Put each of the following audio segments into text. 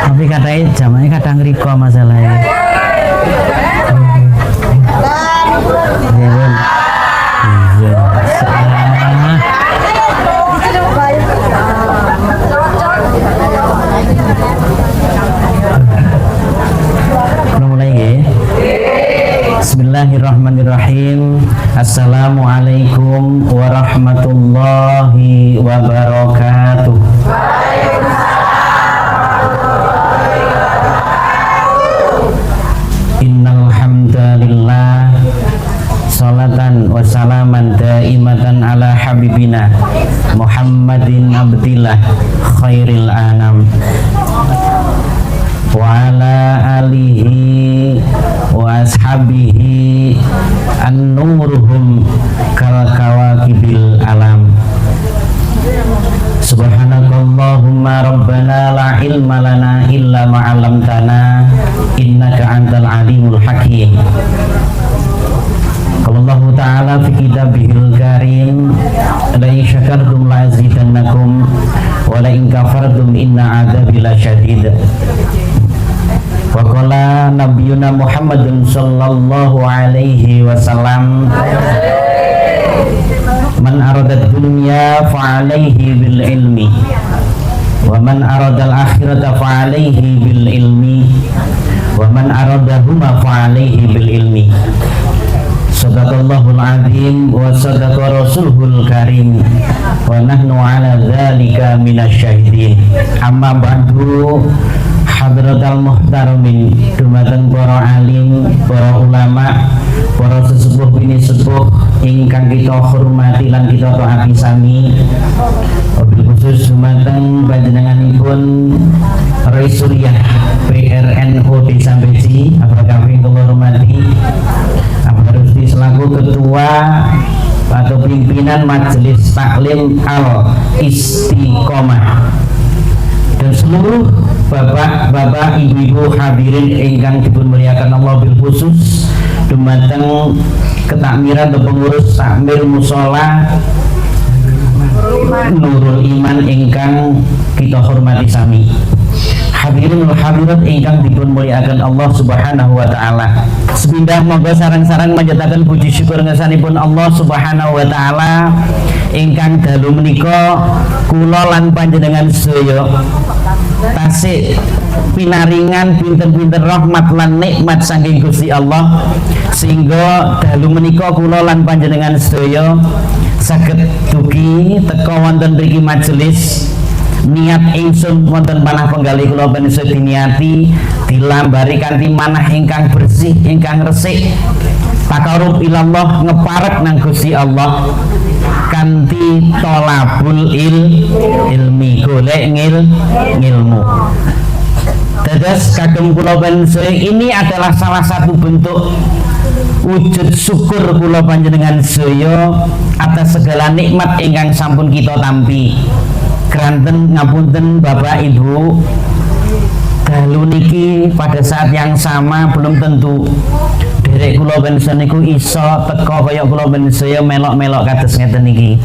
Tapi katanya zamannya kadang riko masalahnya. Bismillahirrahmanirrahim. Assalamualaikum warahmatullahi wabarakatuh. Innal hamdalillah salatan wa salaman daimatan ala habibina Muhammadin abdillah khairil anam wa ala alihi wa ashabihi an-nuruhum kal kawakibil alam. Subhanakallahumma rabbana la ilma lana illa ma 'allamtana innaka antal alimul hakim. Qala Allah ta'ala fi kitabihil karim la in syakartum la azidannakum wa la in kafartum inna 'adzabi lasyadid. Wa qala nabiyuna Muhammadun sallallahu alaihi wasallam man arada dunya fa alaihi bil ilmi wa man arada al akhirata fa alaihi bil ilmi wa man aradahuma fa alaihi bil ilmi. Sadaqallahul azim wa sadaqa rasuluhul karim wa nahnu ala dzalika minasyahidin. Amma ba'du, hadratal muhtaramin, dumateng para alim, para ulama, para sesepuh bini sepuh ingkang kita hormati lan kita taati sami. Wabil khusus dumateng panjenenganipun Rais Suriah PRNO Desa Beci, apakah kula hormati Abah Rusdi selaku ketua atau pimpinan Majelis Taklim Al Istiqomah, dan seluruh bapak-bapak, ibu-ibu hadirin ingkang dipunmuliakan Allah bil khusus dumateng ketakmiran atau pengurus takmir musola Nurul Iman ingkang kita hormati sami. Hadirin wal hadirat ingkang dipunmuliakan Allah Subhanahu wa taala. Sepindah monggo sareng-sareng manjataken puji syukur ngersanipun Allah Subhanahu wa taala ingkang dalu menika kula lan panjenengan sedaya tasih pinaringan pinten-pinten rahmat lan nikmat saking Gusti Allah, sehingga dalu menika kula lan panjenengan sedaya saged dugi teka wonten mriki majelis. Niat ingsun wonten panah penggalih kula panjenengan diniati dilambari kanthi manah ingkang bersih, ingkang resik, takarub ilallah, ngeparek nang Gusti Allah kanthi tolabul ilmi, golek ngilmu. Dados kagem kula panjenengan ini adalah salah satu bentuk wujud syukur kula panjenengan sedaya atas segala nikmat ingkang sampun kita tampi. Keranten ngapunten Bapak Ibu, dalu niki pada saat yang sama belum tentu derek kula panjenengan niku iso teka kaya kula panjenengan melok-melok kados ngeten niki.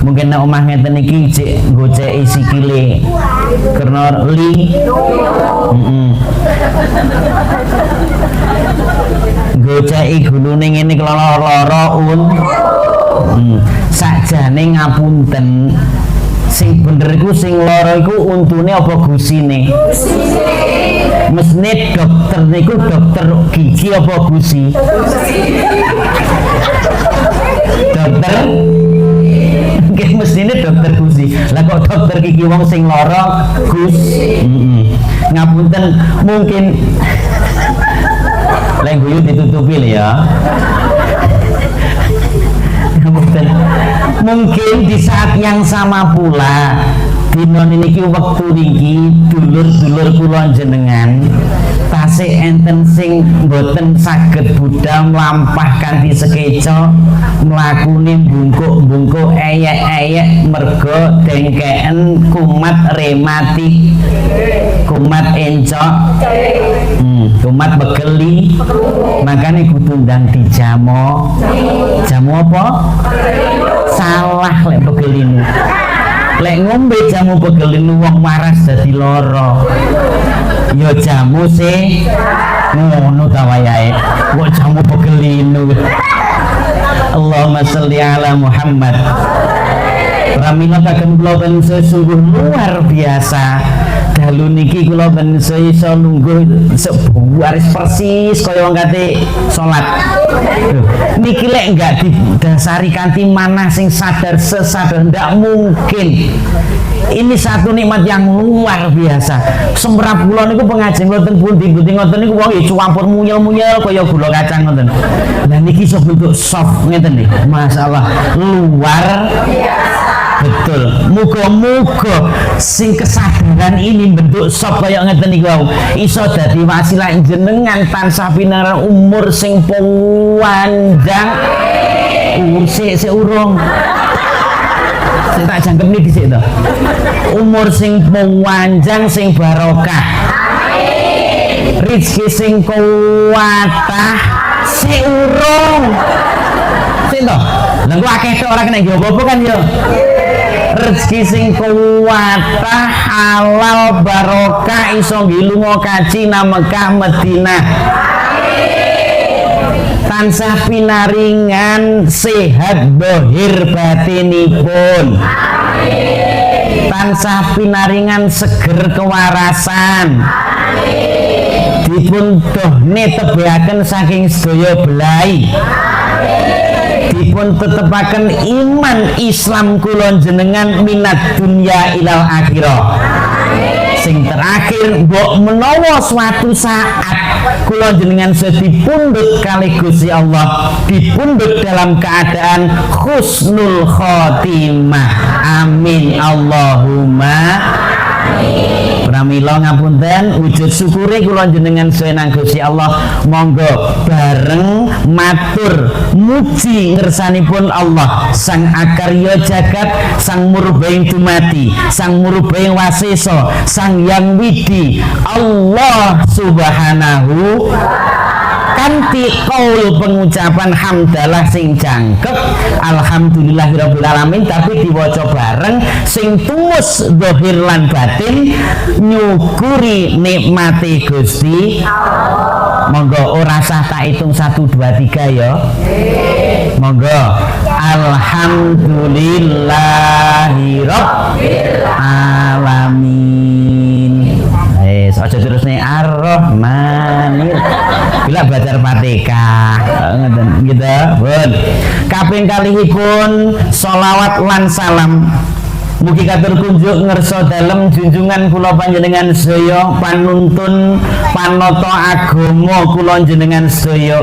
Mungkin nek omah ngeten iki jek goceki sikile karena goceki gulune ngene keloro-loro sakjane ngapunten, sing bener iku sing loro iku untune apa gusine? Mesne dokter niku dokter gigi apa gusi? Dokter nggih mestine dokter gusi. Lah kok dokter gigi wong sing loro gus? Ngapunten, mungkin lek guyu ditutupi ya. Mungkin di saat yang sama pula dina niki wektu niki dulur-dulur kula jenengan tasih enten sing mboten saged budal mlampah kanthi sekeca mlakune bungkuk-bungkuk eyek-eyek merga dengkeken kumat rematik kumat encok kumat begeli makanya kudu ndang dijamo jamu apa? Salah lek begelinu lek ngombe jamu begelinu wong waras dadi lara ya jamu sih ngono ta wayahe kok jamu begelinu. Allahumma sholli ala Muhammad. Pramila kagem kula panjenengan sungguh luar biasa. Dalu niki kula panjenengan iso lungguh sebuaris persis kaya wong kate salat. Niki lek enggak didasari kanthi manah sing sadar sesadar ndak mungkin. Ini satu nikmat yang luar biasa. Semrap kula niku pengajian ngoten pundi-pundi ngoten niku wong cuwampur munyel-munyel kaya gula kacang ngoten. Lah niki iso bentuk soft ngeten niki. Masyaallah luar biasa. Betul. Muga-muga sing kesadaran ini bentuk sop kaya ngeten niku iso dadi wasilah jenengan tansah pinaran umur sing panjang. Sik urung. Sing tak jangkep niki dhisik to. Umur sing panjang sing barokah. Amin. Rezeki sing kuwatah sik urung. Sik to. Lah kok akeh tok ora kena apa-apa kan ya. Rezeki sing kuwatah halal barokah iso nggilunga kaji nang Mekah Madinah. Tansah pinaringan sehat bohir batinipun. Tansah pinaringan seger kewarasan. Dipun dohne tebaken saking sedaya belai. Dipun tetepaken iman Islam kula jenengan minat dunya ilal akhirah. Sing terakhir mbok menawa suatu saat kula jenengan dipundhut kali Gusti Allah, dipundhut dalam keadaan husnul khotimah. Amin Allahumma amin. Pramila ngapunten wujud syukure kula jenengan senang Gusti Allah, monggo bareng matur muji ngersanipun Allah sang akarya jagat, sang murbaing dumati, sang murbaing wasesa, sang yang widi Allah subhanahu kanthi qaul pengucapan hamdalah sing jangkep alhamdulillahirabbil alamin tapi diwaca bareng sing tumus zahir lan batin nyukuri nikmati Gusti monggo ora sah tak hitung 1 2 3 ya monggo alhamdulillahirabbil alamin. Aja terus nih ar-rahmanir bila belajar Fatihah ngeten gitu pun kaping kalihipun sholawat lan salam mugi katur kunjuk ngerso dalem junjungan kula panjenengan sedaya panuntun panata agama kula jenengan sedaya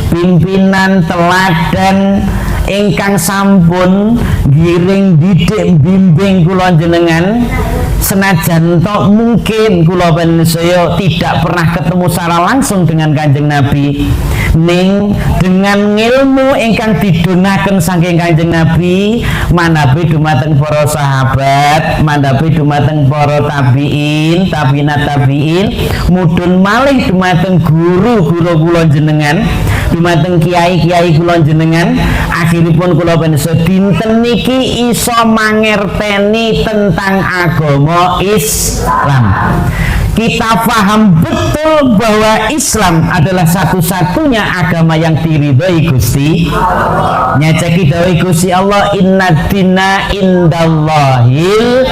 pimpinan teladan ingkang sampun giring didik bimbing kula jenengan senajan tok mungkin kula panjenengan tidak pernah ketemu secara langsung dengan Kanjeng Nabi ning dengan ilmu ingkang didonaken saking Kanjeng Nabi mandhapi dumateng para sahabat mandhapi dumateng para tabiin tabiinat tabiin mudhun malih dumateng guru-guru kula jenengan dumateng kiai-kiai kula jenengan akhiripun kula panjenengan dinten niki iso mangerteni tentang agama Islam. Kita paham betul bahwa Islam adalah satu-satunya agama yang diridhoi Gusti. Nyaceki dawuh Gusti Allah inna dina indallahil.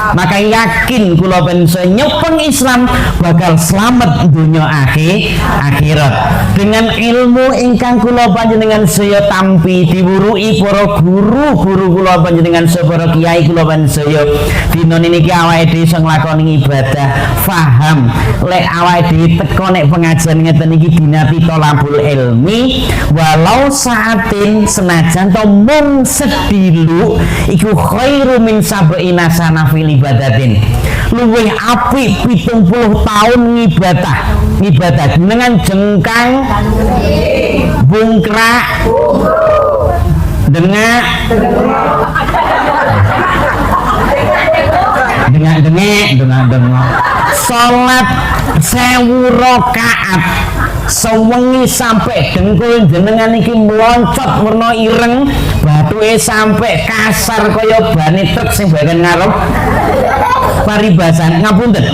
Maka yakin kula panjenengan nyepeng Islam bakal selamat dunia akhirat. Dengan ilmu ingkang kula panjenengan saya tampi diwuruhi para guru-guru kula panjenengan para kiai kula panjenengan dina niki awake dhewe iso nglakoni ibadah faham lek awake dhewe teko nek pengajian ngeten iki dinati tolabul ilmi walau saatin senajan to mung sedilu iku khairu min sab'ina sana fil ibadatin luwih apik 70 tahun ngibadah ibadah dengan jengkang bungkrak dengak salat 1000 rakaat sewengi sampai dengkul jenengan iki mloncot werna ireng bathuke sampai kasar kaya bane truk sing bagian ngarep paribasan ngapunten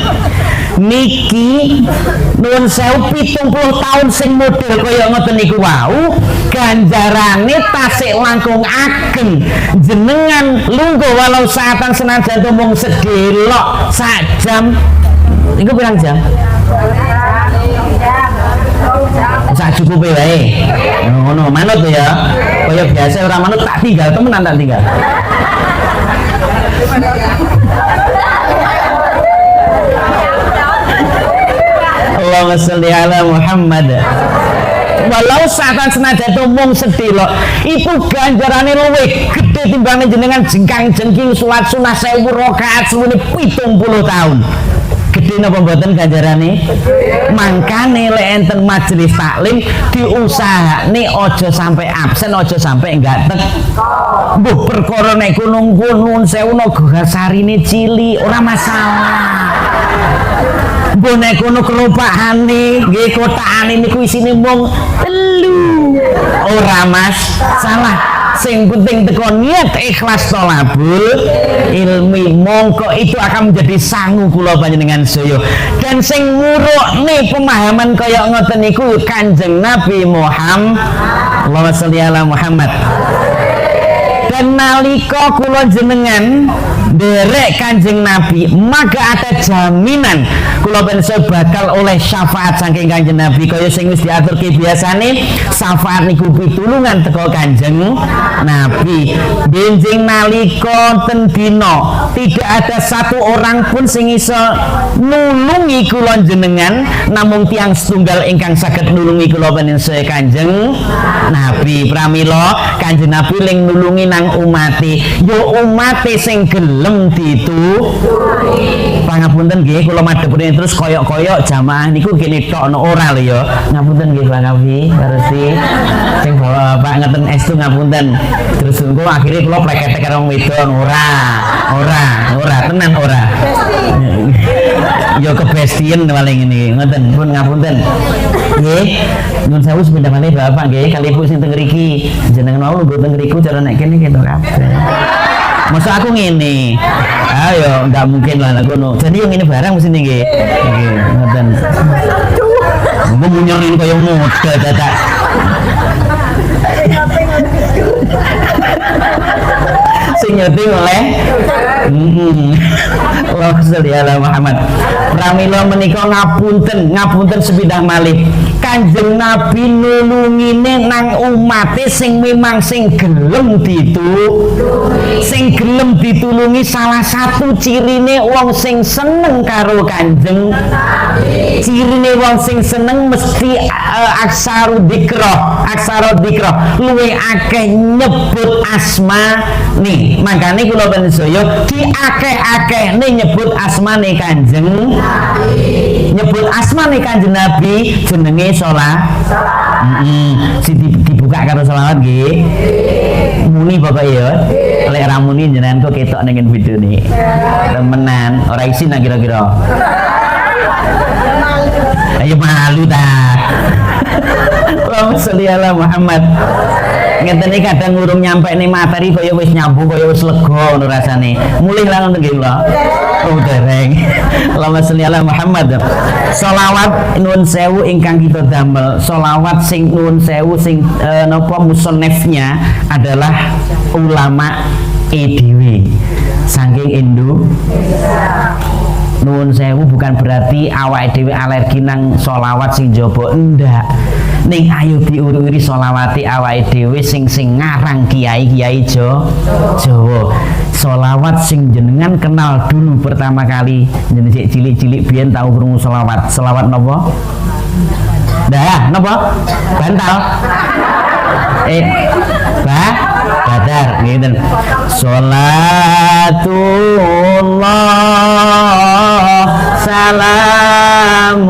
niki nuwun sewu 70 tahun sing model kaya ngoten niku wau ganjarane tasik langkung ageng jenengan lungguh walau saatan senajan mung sedelok sak jam iku pirang jam sak cukupe wae ngono manut ya kaya biasa ora manut tak tinggal temenan tak tinggal Allahumma sholli ala Muhammad walau saatan senajan mung sedelok itu ganjarane luwih gede timbangane jenengan jengkang jengking salat sunah 1000 rakaat suwene 70 tahun gede napa mboten ganjarane mangkane lek enten majelis taklim diusahane aja sampai absen aja sampai gatek mbuh perkara nek gunung-gunung sewu naga sarine cilik ora masalah mbuh nek kono kelopakane nggih kotakane niku isine mung 3 ora masalah sing penting teko niat ikhlas thalabul ilmi mongko itu akan menjadi sangu kula panjenengan sedaya dan sing ngurukne pemahaman kaya ngoten niku Kanjeng Nabi Muhammad Allahumma sholli ala Muhammad dan nalika kula jenengan derek Kanjeng Nabi maka ada jaminan kula pensel bakal oleh syafaat saking Kanjeng Nabi kaya sing wis diaturke biasane syafaat niku pitulungan teko Kanjeng Nabi benjing nalika ten dina tidak ada satu orang pun sing iso nulungi kula jenengan namung tiang setunggal ingkang saged nulungi kula pensel Kanjeng Nabi pramila Kanjeng Nabi ling nulungi nang umate yo umate sing gelem ditu pangapunten nggih kula madhep terus koyok-koyok jamaah niku kene tok ora lho ya ngapunten nggih Pak Kavi karusi sing bawa Pak ngeten estu ngapunten terus engko akhire kula pleketek karo wong wedon ora tenan ora yo kebestien paling ini ngoten pun ngapunten nggih nyuwun sewu sepindah malih Bapak nggih kali ibu sing teng mriki jenengan mau lungguh teng mriku cara nek kene ketok kabeh masa aku ngene ayo enggak mungkin lah kono jadi yang ini barang mesti nggih nggih ngoten engko munyorin kaya model dadak sing nyeting oleh Allahumma sholli ala Muhammad pramila menika ngapunten sepindah malih Kanjeng Nabi nulungine nang umate sing memang sing gelem ditulungi salah satu cirine wong sing seneng karo Kanjeng cirine wong sing seneng mesti aksara dzikra luwih akeh nyebut asma nih makane kula pensaya di akeh-akehne nyebut asmane Kanjeng nyebut asmane Kanjeng Nabi jenenge sholat dibuka karo sholawat nggih muni bapak ya lek ra muni jenengan kok ketok ning video nih temenan ora isin lah kira-kira ayo malu ta Allahumma sholli ala Muhammad ngeten iki kadang urung nyampe ning materi kaya wis nyambung kaya wis lega ngono rasane mulih lah ngoten nggih kula oh dereng Allahumma sholli ala Muhammad sholawat nuwun sewu ingkang kita damel sholawat sing nuwun sewu sing napa musannifnya adalah ulama dhewe saking Indonesia nuwun sewu bukan berarti awake dhewe alergi nang sholawat sing jaba ndak ning ayo diuri-uri sholawati awake dhewe sing ngarang kiai-kiai Jawa sholawat sing jenengan kenal dulu pertama kali jenenge cilik-cilik biyen tau krungu sholawat napa dah napa bantal badar ngeten sholatullah salamun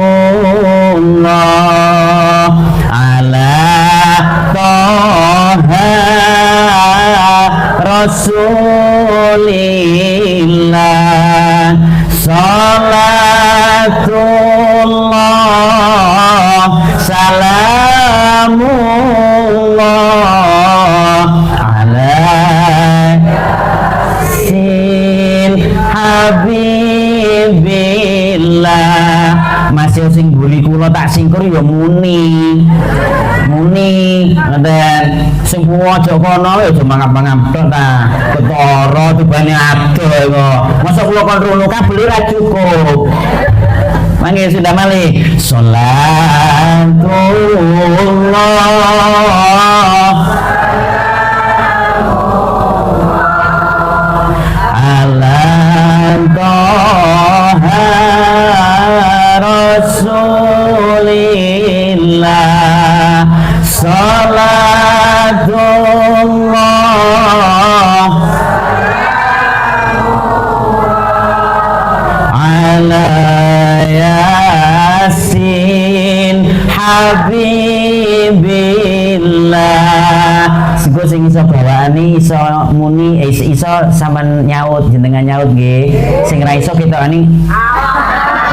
bojone kula tak singkur ya muni ngoten sing aja kono ya aja mangap-mangap tok ta ketara tibane adoh kok masa kula kon rono kabeh ora cukup mangke sudah malih sholatullah ala toha rasulillah sholatullah ala yasin habibillah sigo sing iso bawaani iso muni iso sampean nyaut jenengan nyaut nggih sing ra iso ketokane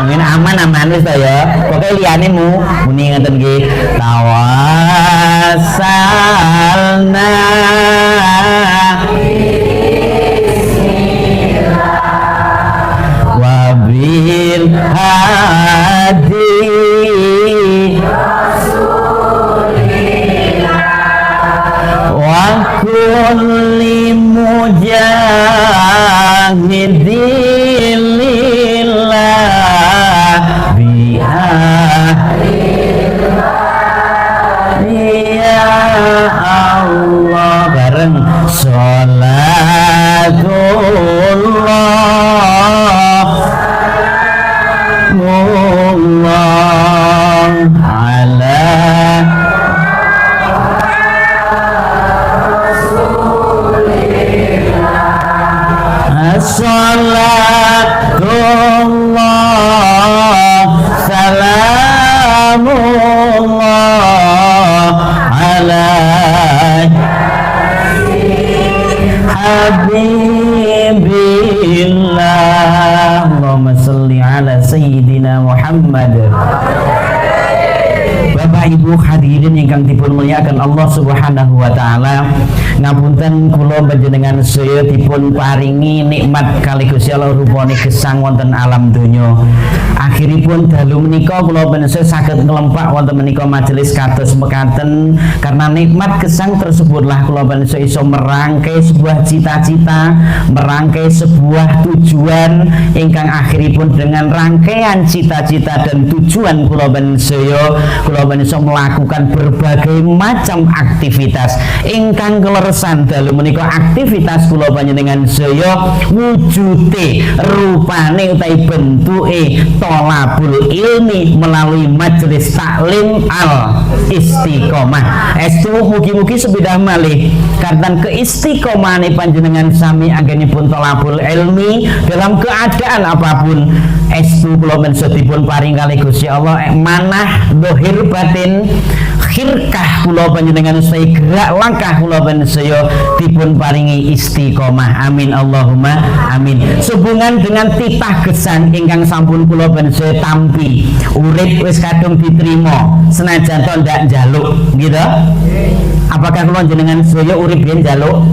mungkin aman wis to ya pokoke liyane muni ngoten nggih tawassalna wabil hadi wa kulli mujahidin lillah ya Allah bareng sholatullah mullah ala salatullah salamullah ala habibillah Allahumma salli ala sayyidina Muhammad. Bapak Ibu hadirin ingkang dipun muliakan Allah Subhanahu wa taala, ngapunten kula panjenengan sedaya dipun paringi nikmat kali Gusti Allah rupane gesang wonten alam donya. Akhiripun dalu menika kula panjenengan saged ngelempak wonten menika majelis kados mekaten karena nikmat gesang tersebutlah kula panjenengan iso merangkai sebuah cita-cita, merangkai sebuah tujuan ingkang akhiripun dengan rangkaian cita-cita dan tujuan kula panjenengan bisa melakukan berbagai macam aktivitas ingkang kleresan dalu menika aktivitas kula panjenengan saya wujude rupane utawi bentuke thalabul ilmi melalui majelis taklim al istiqomah. Estu mugi-mugi sebidah malih karena keistiqomahane panjenengan sami anggenipun thalabul ilmi dalam keadaan apapun. Estu kula panjenengan dipun paring kali Gusti Allah manah dohir batin khirkah kula panjenengan sedaya gerak langkah kula panjenengan dipun paringi istiqomah amin Allahumma amin. Sehubungan dengan titah gesang ingkang sampun kula panjenengan tampi urip wis kadung diterima senajan to ndak njaluk gitu. Apakah kula panjenengan sedaya urip yen njaluk?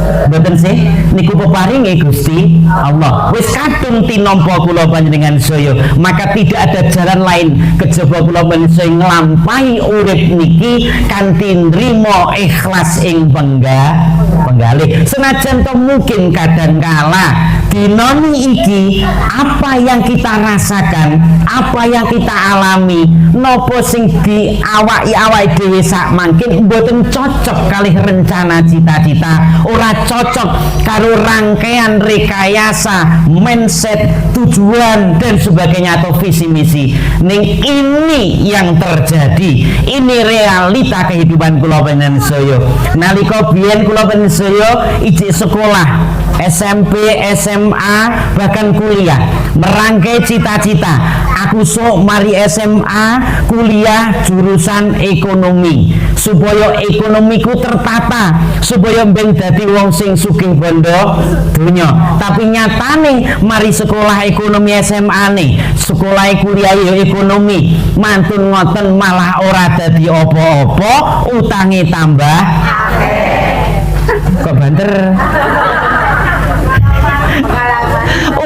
Mboten sih niku peparinge Gusti Allah wis kadung tinampa kula panjenengan saya maka tidak ada jalan lain kejaba kula panjenengan nglampahi urip niki kanthi nrimo ikhlas ing penggalih senajan to mungkin kadangkala dinami iki apa yang kita rasakan apa yang kita alami nopo sing di awak dhewe sak mangkin mboten cocok kalih rencana cita-cita ora cocok karo rangkaian rekayasa mindset tujuan dan sebagainya atau visi misi ning ini yang terjadi ini realita kehidupan kula panjenengan saya nalika biyen kula panjenengan saya ijik sekolah SMP, SMA, bahkan kuliah merangkai cita-cita aku sok mari SMA kuliah jurusan ekonomi supaya ekonomiku tertata supaya ben dadi wong sing sugih bondo dunya tapi nyatane mari sekolah ekonomi SMA nih sekolah kuliah ya ekonomi mantun ngoten malah ora dadi apa-apa utange tambah kok banter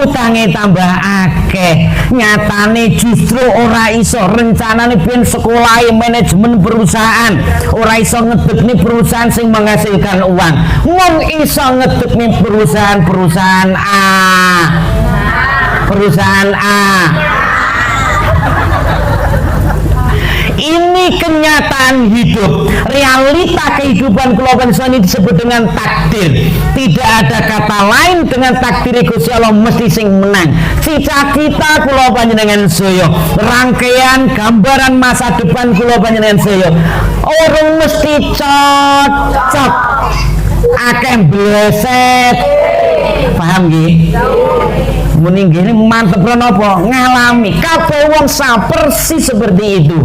utange tambah akeh, nyatane justru ora iso rencanane ben sekolahe manajemen perusahaan, ora iso ngedekne perusahaan sing menghasilkan uang, mung iso ngedekne perusahaan A. Ini kenyataan hidup, realita kehidupan kula ini disebut dengan takdir. Tidak ada kata lain dengan takdir Gusti Allah mesti sing menang. Cita-cita kula panjenengan sedaya, rangkaian gambaran masa depan kula panjenengan sedaya, orang mesti cocok, akeh bleset. Paham nggih? Muni nggih mantep napa ngalami kabeh wong persis seperti itu.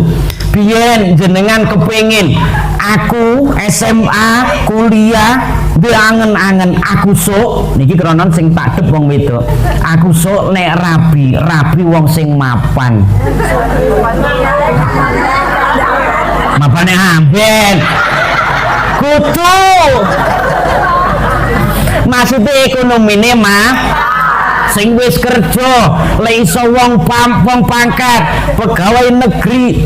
Biyen jenengan kepengin aku SMA kuliah diangen-angen aku sok niki kronon sing tak dep wong wedok. Aku sok nek rabi wong sing mapan. Mapane amben. Kudu. Maksudnya ekonomine sing wis kerja, lek iso wong pangkat, pegawai negeri,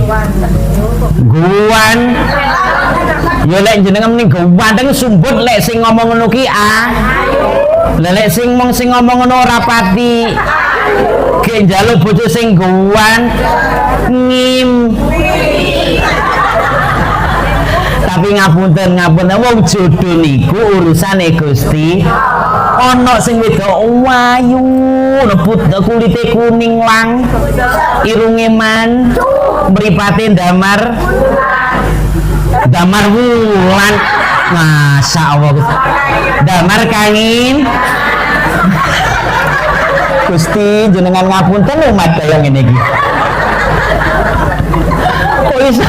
guwan, ya lek jenengan ning ganteng sumbut lek sing ngomong ngono ki lek sing ngomong ngono ora pati, ge njaluk bojo sing guwan, ngim. Tapi ngapunten wong jodoh niku urusane Gusti. Ana sing wedok wayu, leput kulite kuning lang, irunge man, mripate damar wulan. Masya Allah, damar kangin. Gusti jenengan ngapunten umat kaya ngene iki. Wis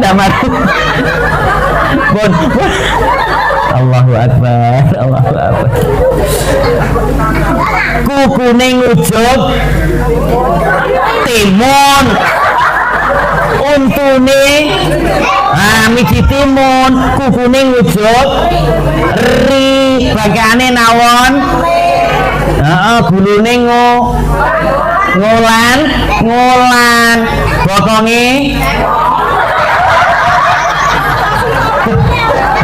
damar. Bon. Allahu Akbar. Kukune ngujuk timun, untune miji timun, kukune ngujuk ri, bagane nawon, gulune ngolan, bokonge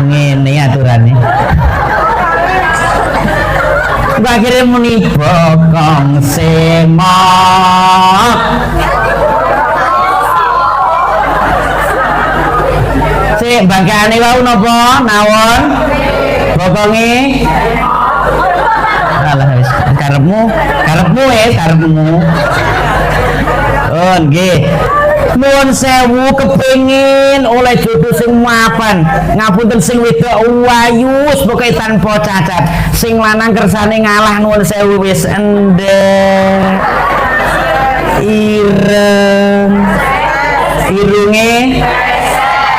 ngene aturane. Akhirnya muni bokong semok. Sik bangkane wau napa nawon? Bokonge. Alah wis karepmu. Oh nggih. Nuwun sewu kepengin oleh jodoh sing mapan, ngapunten sing wedok wayu pokoke tanpa cacat, sing lanang kersane ngalah nuwun sewu wis endek irunge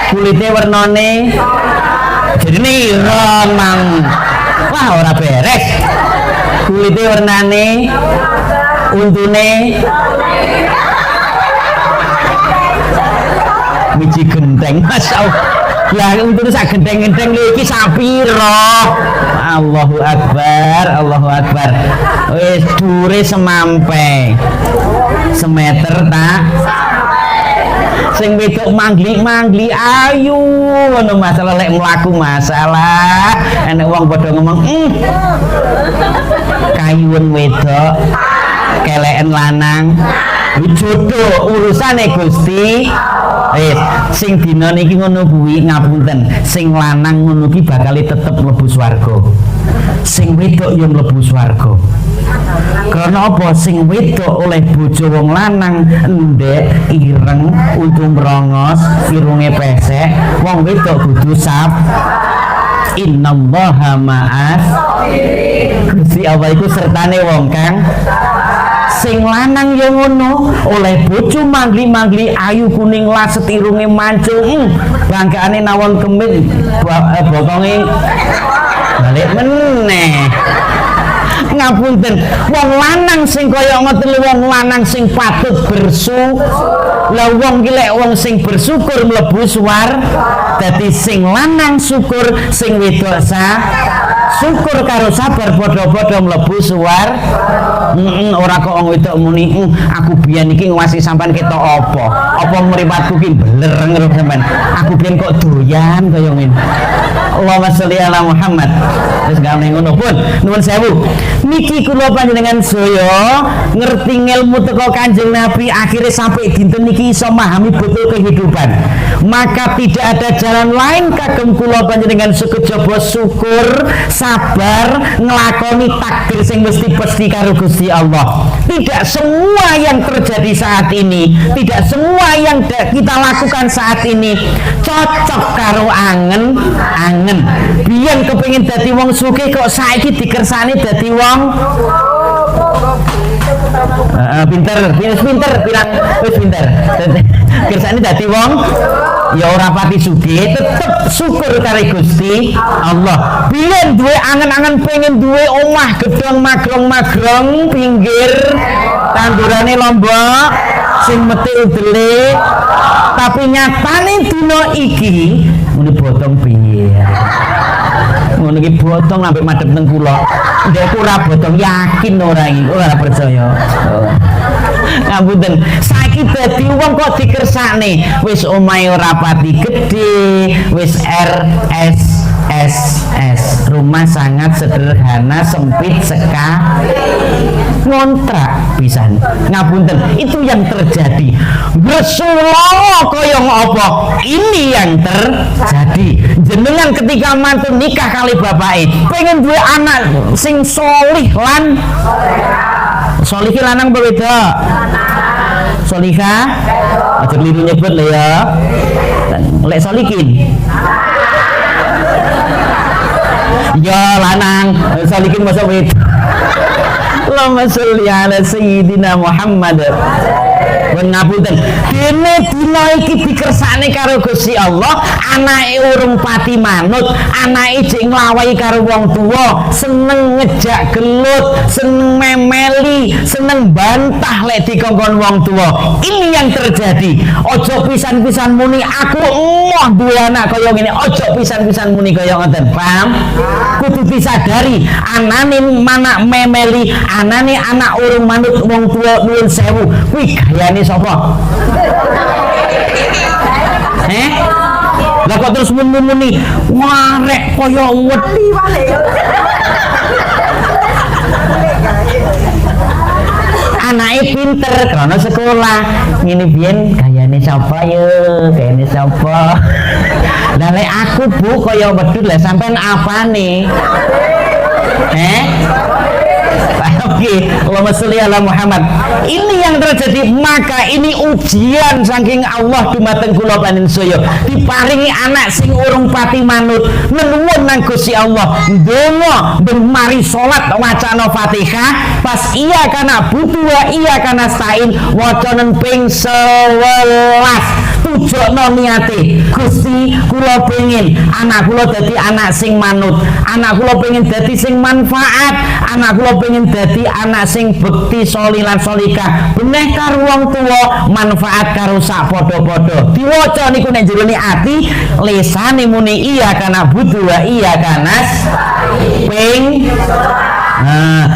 kulite warnane jadine ireng mang. Wah ora beres, kulite warnane untune miji gendeng. Masya Allah, ya untuk sak gendeng-gendeng iki sapiro. Allahu Akbar. Wis dure semampe semeter tak, sing wedok mangli ayu ngono. Masalah lek mlaku masalah enek wong padha ngomong kayuwen wedok keleken lanang. Jodoh urusane Gusti. Sing dina niki ngono kuwi ngapunten, sing lanang ngono ki bakal tetep mlebu swarga, sing wedok yo mlebu swarga. Karena apa? Sing wedok oleh bojo wong lanang endek ireng untu merongos irunge pesek, wong wedok kudu innallaha ma'as. Gusti Allah iku sertane wong kang sing lanang yo ngono oleh bojo mangli ayu kuning laset irunge mancung, bangkaane nawon kemit bokonge balik meneh. Ngapunten, wong lanang sing kaya ngoten wong lanang sing patut lah wong ki lek wong sing bersyukur mlebu swarga. Dadi sing lanang syukur, sing wedok syukur karo sabar padha-padha mlebu suwar. Ora kok wong wedok muni aku biyen iki ngwasi sampean ketok apa? Apa mripatku ki beler ngerup sampean. Aku biyen kok doyan kaya ngene. Allahumma sholli ala Muhammad. Wis gawe ngono pun nuwun sewu. Niki kula panjenengan saya ngerti ilmu teko Kanjeng Nabi akhirnya sampai dinten niki iso memahami betul kehidupan. Maka tidak ada jalan lain kagem kula panjenengan sekejaba syukur, sabar, nglakoni takdir sing mesti pasti karo Gusti Allah. Tidak semua yang terjadi saat ini, tidak semua yang kita lakukan saat ini cocok karo angen. Biyen kepengin dadi wong sugih kok saiki dikersani dadi wong pinter bilang wis pinter. Kersane dadi wong ya ora pati sugih, tetep syukur karo Gusti Allah. Biyen duwe angen-angen pengen duwe omah gedhong magrong-magrong pinggir tandurane lombok sing meti udele, tapi nyatane dina iki muni botong piye. Ngono iki botong sampai madhep teng kula. Ndek ora botong yakin ora iki, ora percaya. Ngapunten, saiki dadi wong kok dikersakne, wis omahe ora pati gedhe, wis RSSS, rumah sangat sederhana, sempit sekali, ngontrak pisan. Ngapunten, itu yang terjadi. Rasulullah koyong apa? Ini yang terjadi. Jenengan ketika mantu nikah kali bapake, pengen duwe anak sing solih lan solih lanang apa wedok? Solihah? Aja keliru nyebut lho ya. Lek solikin. Ya lanang, solikin masa wedok. Allahumma sholli ala sayyidina Muhammad. Ngapunten, dene dina iki dikersakne karo Gusti Allah, anake urung pati manut, anake jek nglawahi karo wong tuwa, seneng ngejak gelut, seneng memeli, seneng bantah lek dikongkon wong tuwa. Ini yang terjadi. Ojo pisan-pisan muni aku emoh duwe anak kaya ngene, ojo pisan-pisan muni kaya ngoten. Paham? Kudu disadari, anane manak memeli, anane anak urung manut wong tuwa nuwun sewu. Kuwi gayane sapa? Lah kok terus muni warek kaya wedi wae. Anake pinter karena sekolah. Ngene biyen gayane sapa yo? Gayane sapa? Lah lek aku Bu kaya wedhus lah sampean apane? Oke, Allahumma sholli ala Muhammad. Ini yang terjadi, maka ini ujian saking Allah dumateng kula panjenengan. Diparingi anak sing urung pati manut, nuwun nang Gusti Allah. Ndonga ben mari salat wacana Fatihah, pas iya kana butuh iya kana stain wacanen ping 11. Tujokno niate Gusti, kula pengin anak kula dadi anak sing manut, anak kula pengin dadi sing manfaat, anak kula pengin dadi anak sing bekti sholih lan sholihah, beneh karo wong tuwa, manfaat karo sak padha-padha. Diwaca niku nek jero ati, lisane muni iya kana butuh iya kana ping.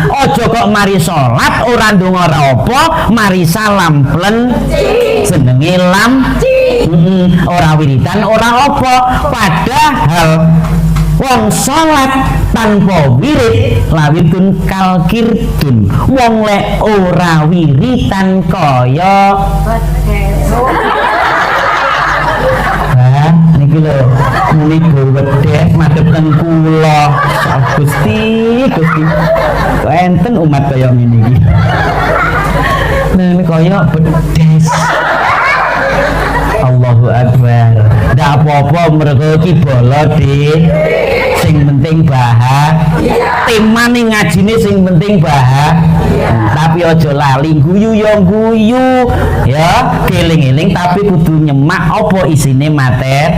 Ojo kok mari salat ora ndonga ora apa, mari salam plen jenenge lam. Ora wiridan ora apa, padahal wong salat tanpa wirid lawitun kalkirdun, wong lek ora wiridan kaya niki lho muni wedhek madhep teng kula. Gusti enten umat kaya ngene iki. Nek kaya bedes. Allahu Akbar. Ndak apa-apa mergo iki bala Dik. Sing penting bahagia. Temane ngajine sing penting bahagia. Tapi aja lali guyu ya guyu. Ya, keling-eling tapi kudu nyemak apa isine mater.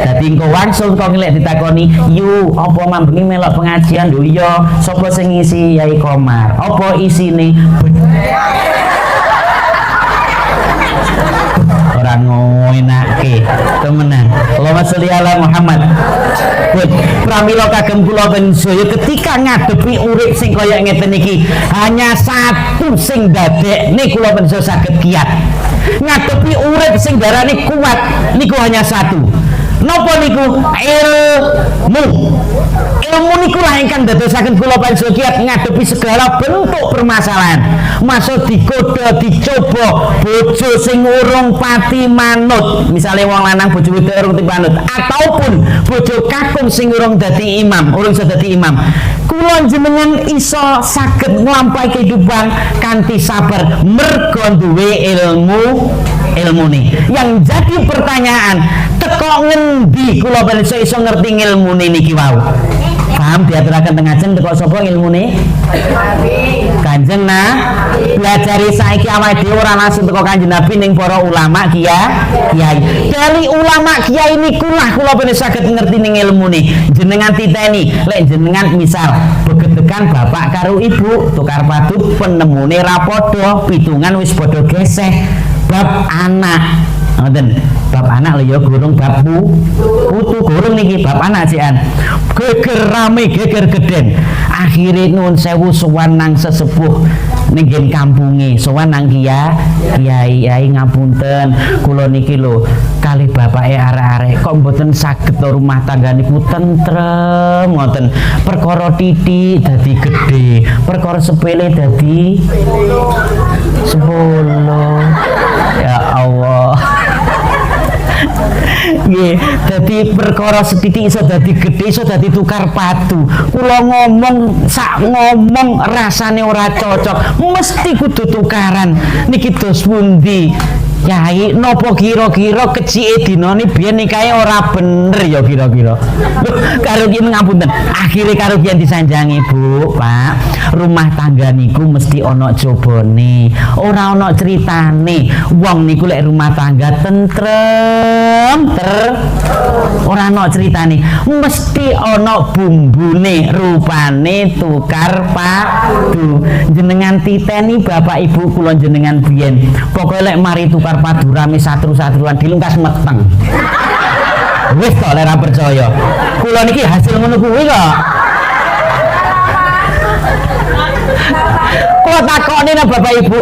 Dadi engko wangsul kok ngelek ditakoni, "Yu, apa mambengi melok pengajian?" Lho iya, sapa sing ngisi Yai Komar? Apa isine? Orang ngoenake temenan. Allahumma sholli ala Muhammad. Pun pramila kagem kula bensaya ketika ngadepi urip sing kaya ngeten iki hanya satu sing dadekne kula bensaya saged kiat. Ngadepi urip sing darane kuat niku hanya satu. Napa niku? Ilmu. Ilmu niku lah ingkang dadosaken kula panjenengan kiat ngadepi segala bentuk permasalahan. Masuk digoda, dicoba bojo sing urung pati manut. Misale wong lanang bojo wedok urung pati manut ataupun bojo kakung sing urung dadi imam, urung iso dadi imam. Kula jenengan iso saged nglampahi kehidupan kanthi sabar mergo duwe ilmune. Yang jadi pertanyaan, teko ngendi kula bisa iso ngerti ilmune niki wau? Paham diaturaken teng ajeng teko sapa ilmune? Kanjeng belajari saiki awake dhewe ora langsung teko Kanjeng Nabi ning para ulama kiai. Dari ulama kiai niku lah kula ben saged ngerti ning ilmune. Jenengan titeni, lek jenengan misal begedekan bapak karo ibu tukar padu penemune ra padha, pitungan wis padha geseh. Bab anak ngoten, bab anak lho ya gurung bab putu gurung niki bab anak jian geger rame geger geden akhire nuwun sewu sowan nang sesepuh ning kampunge sowan nang kiai ngapunten kula niki lho kalih bapake arek-arek kok mboten saged rumah tangga niku tentrem ngoten perkara titik dadi gedhe perkara sepele dadi 10 ya Allah. Nggih, dadi perkara setitik iso dadi gedhe, iso dadi tukar padu. Kula ngomong sak ngomong rasane ora cocok, mesti kudu tukaran. Niki dos pundi? Yai, nopo kira-kira kecike dinane biyen nikahe ora bener ya kira-kira. Karo ki ngapunten, akhire karo ki disanjangi, Bu, Pak. Rumah tangga niku mesti ana jobone, ora ana critane. Wong niku lek rumah tangga tentrem, ora ana critane. Mesti ana bumbune, rupane tukar padu. Jenengan titeni Bapak Ibu kula jenengan biyen. Pokoke lek mari tukar padu rame satru-satruan dilungkas meteng. Wis to lek ora percaya. Kula niki hasil ngono kuwi kok. Kula takoni nang Bapak Ibu.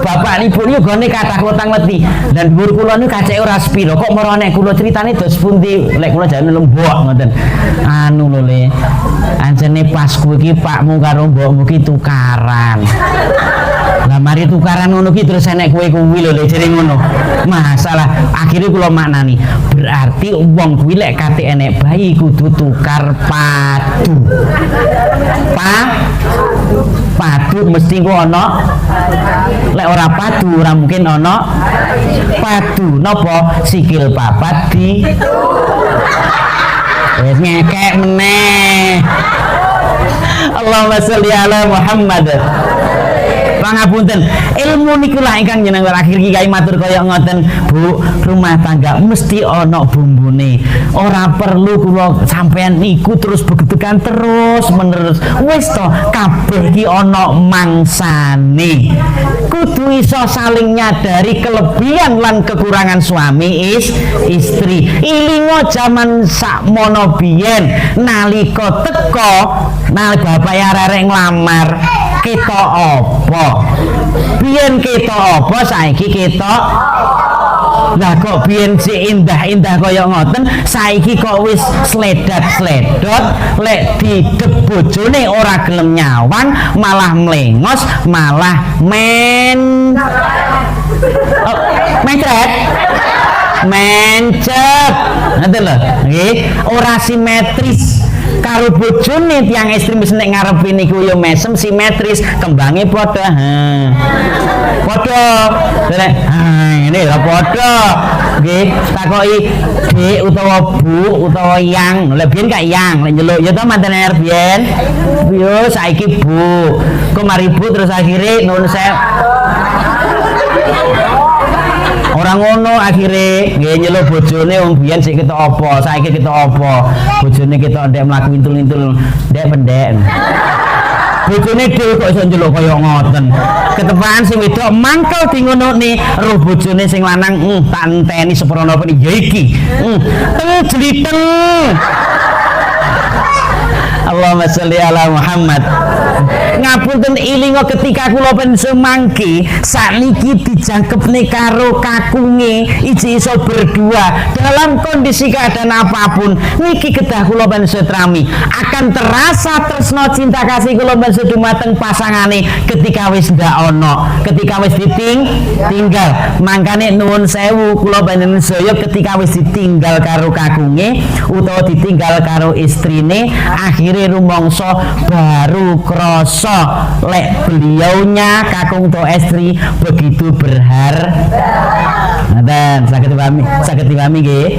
Bapak Ibu niku gone kathah kula ngerti. Dan dhuwur kula niku kaceke ora sepiro. Kok mara nek kula critane dos pundi lek kula jane lembok ngoten. Anu lho Le. Anjene pas kuwi iki pakmu karo mbokmu ki tukaran. Lah mari tukaran ngono ki terus enek kowe kuwi lho jere ngono. Masalah akhirnya kula maknani berarti wong kuwi lek kate enek bayi kudu tukar padu. Padu mesti ku ana. Lek ora padu ora mungkin ana padu. Napa sikil papat di wis ngekek meneh. Allahumma sholli ala Muhammad. Pangapunten, ilmu niku lah ingkang jenengan akhir kiai matur kaya ngoten, Bu, rumah tangga mesti ana bumbune. Ora perlu kula sampean niku terus begedekan terus menerus. Wis to, kabeh ki ana mangsane. Kudu iso saling nyadari kelebihan lan kekurangan suami istri. Ilingo jaman sakmono biyen nalika teko bapak arek nglamar ketok apa? Biyen ketok apa saiki ketok? Lah kok biyen sik indah-indah kaya ngoten, saiki kok wis sledat-sledot, lek didep bojone ora gelem nyawang, malah mlengos, malah mencret. Mencet. Ngoten lho, nggih, ora simetris. Karo bojone tiyang ekstremis nek ngarepe niku ya mesem simetris, kembange padha. Padha. Nek ngene lho padha. Nggih, takoki Dik utawa Bu utawa Yang. Lek biyen gak Yang, lek nyeluk ya to manten air biyen. Yo saiki Bu. Kok mari Bu terus akhire nuwun sewu. Orang ngono akhirnya nggih nyeluk bojone wong biyen sik ketok apa, saiki ketok apa. Bojone ketok ndek mlaku intul-intul, ndek pendek. bojone dhewe kok iso njeluk kaya ngoten. Ketepaan sing wedok mangkel di ngonone roh bojone sing lanang tak enteni seprono apa ya iki. Jliteng. Allahumma sholli ala Muhammad. Ngapunten ilinga ketika kula pensiun mangke sakniki dijangkepne karo kakunge iji iso berdua dalam kondisi keadaan apapun niki kedah kula pensiun trami akan terasa tresno cinta kasih kula pensiun dumateng pasangane ketika wis ndak ono ketika wis ditinggal mangkane nuwun sewu kula panjenengan saya ketika wis ditinggal karo kakunge utawa ditinggal karo istrine akhirnya rumangsa baru krasa lek beliaunya kakung to istri begitu berharga. Dan sakit dipahami nggih.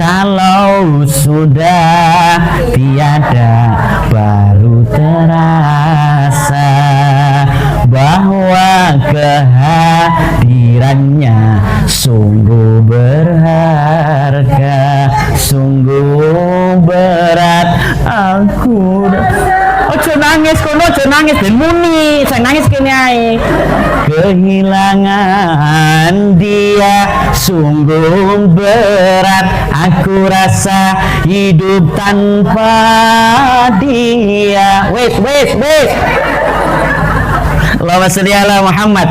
Kalau sudah tiada baru terasa bahwa kehadirannya sungguh berharga, sungguh berat aku. Ojo nangis kono, ojo nangis ben muni, saya nangis kene ae. Kehilangan dia sungguh berat, aku rasa hidup tanpa dia. Wes. Allahumma sholli ala Muhammad.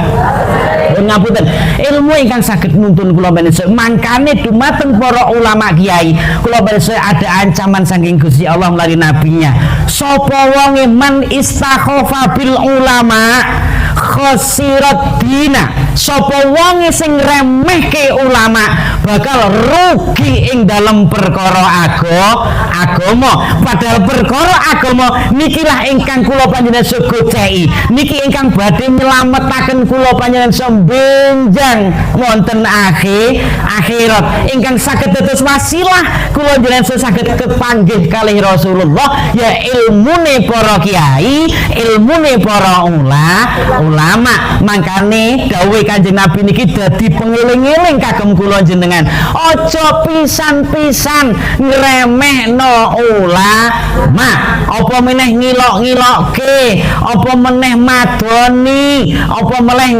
Ngapunten, ilmu ingkang saged nuntun kula panjenengan mangkane dumateng para ulama kiai kula panjenengan ada ancaman saking Gusti Allah melalui nabinya sapa wonge man istakhofa bil ulama khosirat dina sapa wonge sing remehke ulama bakal rugi ing dalam perkara agama padahal perkara agama nikilah ingkang kula panjenengan segoceki niki ingkang badhe nyelametaken kula panjenengan benjang wonten akhirat ingkang saged dados wasilah kula njenengan saged kepanggih kalih Rasulullah ya ilmune para kiai ilmune para ulama mangkane dawuh Kanjeng Nabi niki dadi pengeling-eling kagem kula njenengan aja pisan-pisan ngremehno ulama apa meneh ngilok-ngilokke apa meneh madoni apa meneh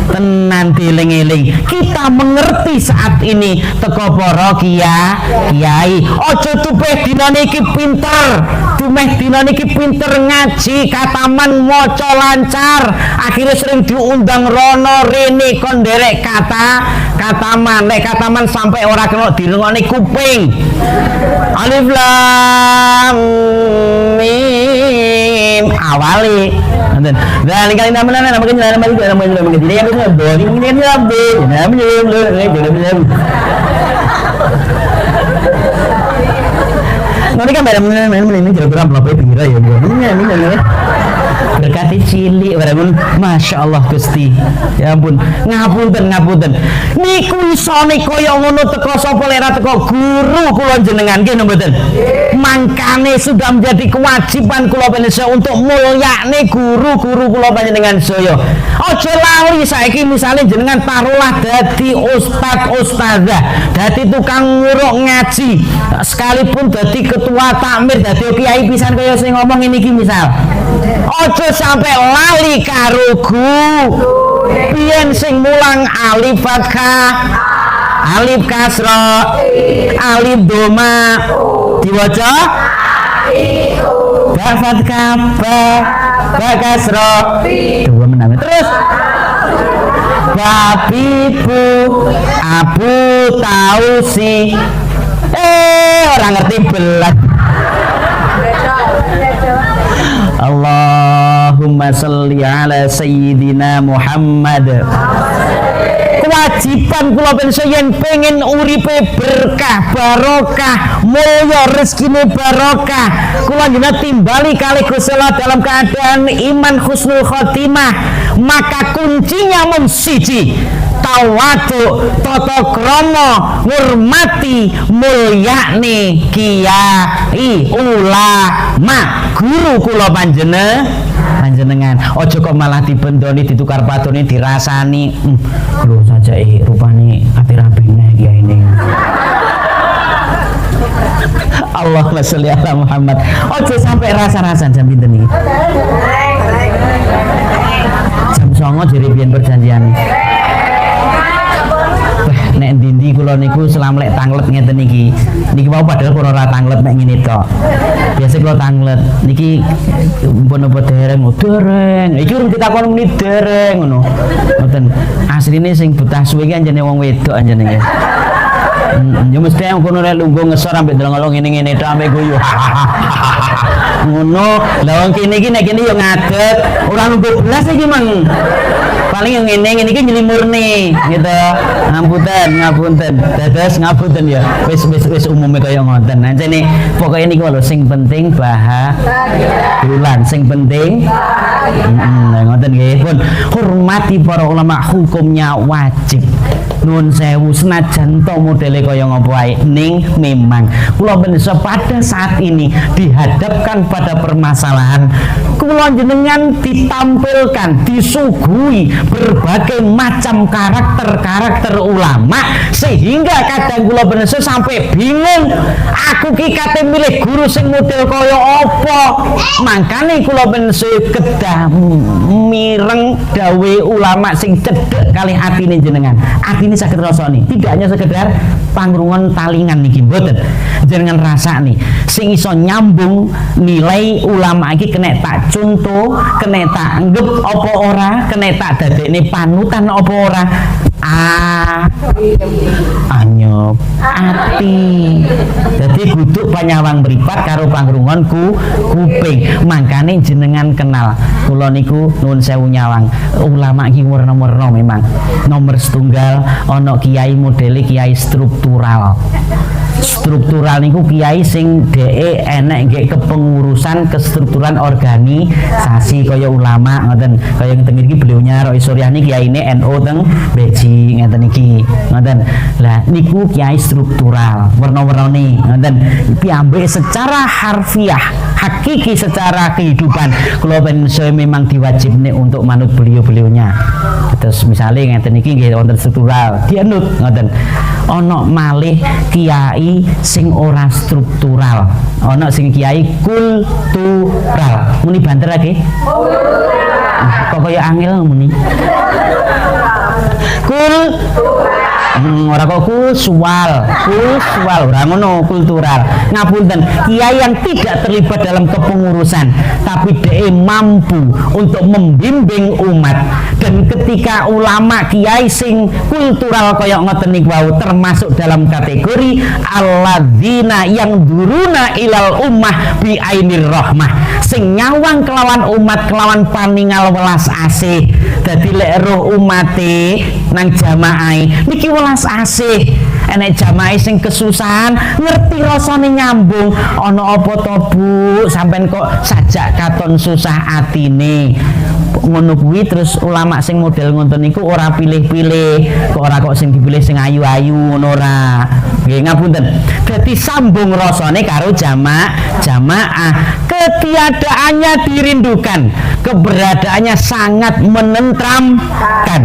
tenan dieling-eling kita mengerti saat ini teko para kiai aja tupeh dina niki pinter tumeh dina niki pinter ngaji kataman maca lancar akhirnya sering diundang rono rene kon nderek kataman nek kataman sampai ora kena dirungokne kuping alif lam mim awali dan kali nama nanti kan ini kira-kira berapa pira ya berkati cilik walaupun masya Allah Gusti ya ampun ngapunten niku isone kaya ngono teko sapa lera teko guru kula jenengan nggih mboten mangkane sudah menjadi kewajiban kula panjenengan untuk mulyane guru-guru kula panjenengan saya aja lali saiki misale jenengan taruhlah dadi ustadzah dadi tukang nguruk ngaji sekalipun dadi ketua takmir dadi kiai pisan kaya sing ngomong ini iki misal aja sampai lali karo biyen sing mulang alif fathah alif kasra alif doma diwaca ba fathah ba kasra dua menang terus babibu abu tausi orang ngerti belas Allahumma salli ala sayyidina Muhammad. Kewajiban kula pengen uripe berkah barokah mulya rezekine barokah kula jenengan timbali kalih Gusti Allah dalam keadaan iman husnul khotimah maka kuncinya mung siji tawadu tata krama ngurmati mulyane kiai ulama guru kula panjenengan aja kok malah dibendoni ditukar patune dirasani lho saja rupane ati rapi neh kiai ini Allahumma sholli ala Muhammad. Ojo sampai rasa-rasan jam pinten iki. Jam 09.00 jere biyen perjanjian. Nek ndi-ndi kula niku selam lek tanglet ngeten iki. Niki mau padahal kula ora tanglet nek ngene tok. Biasa kula tanglet. Niki mpun-mpun dereng, dereng. Iki urung ditakon muni dereng ngono. Ngoten. Asline sing betah suwe iki anjene wong wedok anjene nggih. Ya mesti yang kono rek lungguh ngesor ambek delok ngene-ngene tok ambek guyu. Ngono, lha wong kene iki nek kene yo ngadeg, ora lungguh belas iki mang. Paling yang ngene iki nyelimurne gitu. Ngapunten. Dados ngapunten ya. Wis umume kaya ngoten. Ancene pokoke niku lho sing penting bulan, sing penting ngoten nggih. Pun hormati para ulama, hukumnya wajib. Nuwun sewu senajan to modele kaya ngopo ae ning memang kula menisa pada saat ini dihadapkan pada permasalahan kula jenengan ditampilkan disuguhi berbagai macam karakter ulama sehingga kadang kula menisa sampai bingung aku ki kate milih guru sing model kaya apa mangkane kula menisa kedah mireng dawe ulama sing cedhek kalih atine jenengan ini sakit rasane tidak hanya sekedar pangrungan talingan niki mboten jenengan rasane sing iso nyambung nilai ulama iki kena tak contoh kena tak anggap apa ora kena tak dadekne panutan apa ora anyep ati jadi kudu panyawang mripat karo pangrungan kuping mangkane jenengan kenal kula niku nuwun sewu nyawang ulama iki werna-werna memang nomor setunggal ana kiai modele kiai struktural niku kiai sing dhek enek nggih kepengurusan kestrukturan organisasi kaya ulama ngoten kaya ngeten iki beliaunya Roy Suryani kiyaine NU teng Beji ngeten iki ngoten lah niku kiai struktural werna-wernane ngoten piyambake secara harfiah hakiki secara kehidupan kula saya memang diwajibne untuk manut beliau-beliaunya terus misalnya ngeten iki nggih wonten struktural dianut ngoten ana malih kiai sing ora struktural ana sing kiai kultural muni banter lagi kok kaya angel muni ora kok kultural ora ngono kultural ngapunten kiai yang tidak terlibat dalam kepengurusan tapi dia mampu untuk membimbing umat dan ketika ulama kiai sing kultural kaya ngoten niku wau termasuk dalam kategori alladzina yang duruna ilal ummah bi ainir rahmah sing nyawang kelawan umat kelawan paningal welas asih dadi lek roh umate nang jamaah niki welas asih enek jamaah sing kesusahan ngerti rasane nyambung ana apa to Bu sampean kok sajak katon susah atine ngono kuwi terus ulama sing model ngoten niku ora pilih-pilih kok sing dipilih sing ayu-ayu ngono ora nggih ngapunten dadi sambung rasane karo jamaah ketiadaannya dirindukan keberadaannya sangat menentramkan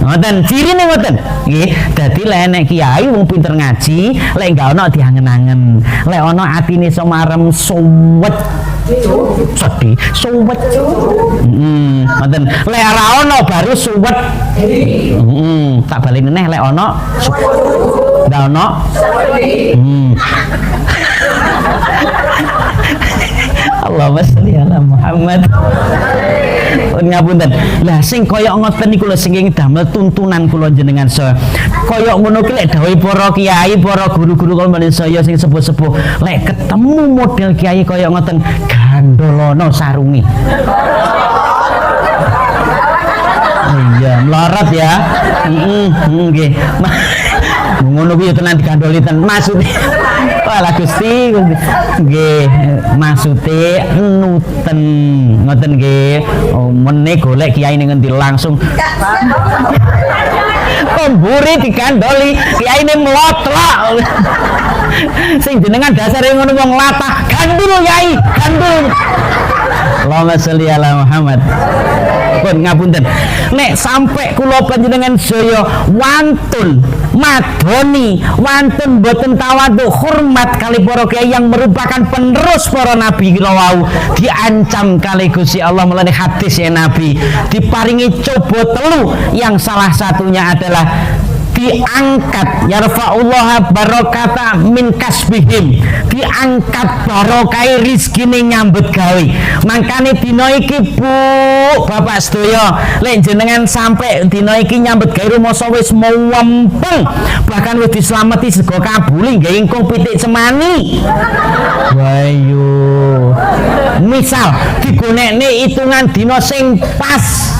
ngoten cirine ngoten nggih dadi lek enek kiai wong pinter ngaji lek gak ono diangen-angen lek ono atine somarem suwet sedih suwet ngoten lek ora ono baru suwet tak balik meneh lek ono ndak ono Allahumma sholli ala Muhammad. Ngapunten. Lah sing kaya ngoten niku lho sing damel tuntunan kula jenengan saya. Kaya ngono ki lek dawuh para kiai, para guru-guru kula meneh saya sing sepuh-sepuh, lek ketemu model kiai kaya ngoten gandolono sarungi. Iya, melarat ya. Nggih. Ngono kuwi tenan digandoli ten maksude. Walah Gusti nggih maksude nuten ngoten nggih. Mene golek kiai ning ngendi langsung pemburi digandoli kiyaine mlotlok. Sing jenengan dasare ngono wong latah gandul kiai, gandul. Allahumma sholli ala Muhammad. Pun ngapunten. Nek sampai kula panjenengan saya wantun madoni wantun boten tawadhu hormat kali para kiai yang merupakan penerus para nabi kula wau diancam kali Gusti Allah melalui hadis ya Nabi diparingi coba telu yang salah satunya adalah diangkat yarfa'ullah barokata min kasbihim diangkat barokai rizkine nyambut gawe mangkane dina iki Bu Bapak sedaya lek jenengan sampai dina iki nyambut gawe rumasa wis mewempeng bahkan wis dislameti sego kabuli nggih engkong pitik cemani wayu misal digonekne hitungan dina sing pas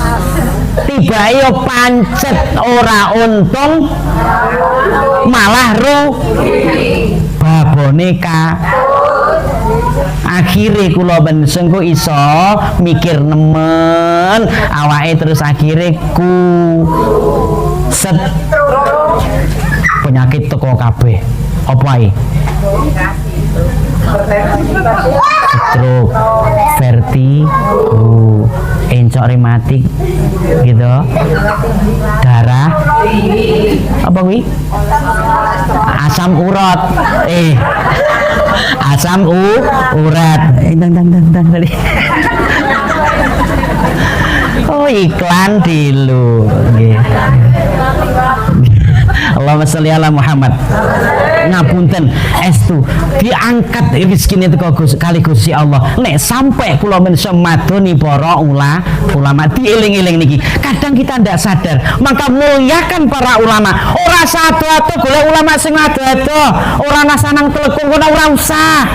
tiba yo pancet ora untung malah babone ka akhire kula bensengku iso mikir nemen awake terus akhire set penyakit teko kabeh apa ae stroke vertigo encok rematik gitu darah apa kuwi asam urat asam urat dang tadi oh iklan dulu nggih Allahumma sholli ala Muhammad ngapunten estu diangkat rezekine teko kali Gusti Allah nek sampai kula mensa madoni para ulama dieling-eling niki kadang kita ndak sadar maka muliakan para ulama ora satu-satu golek ulama sing ado-ado ora nasanang telekung ora usah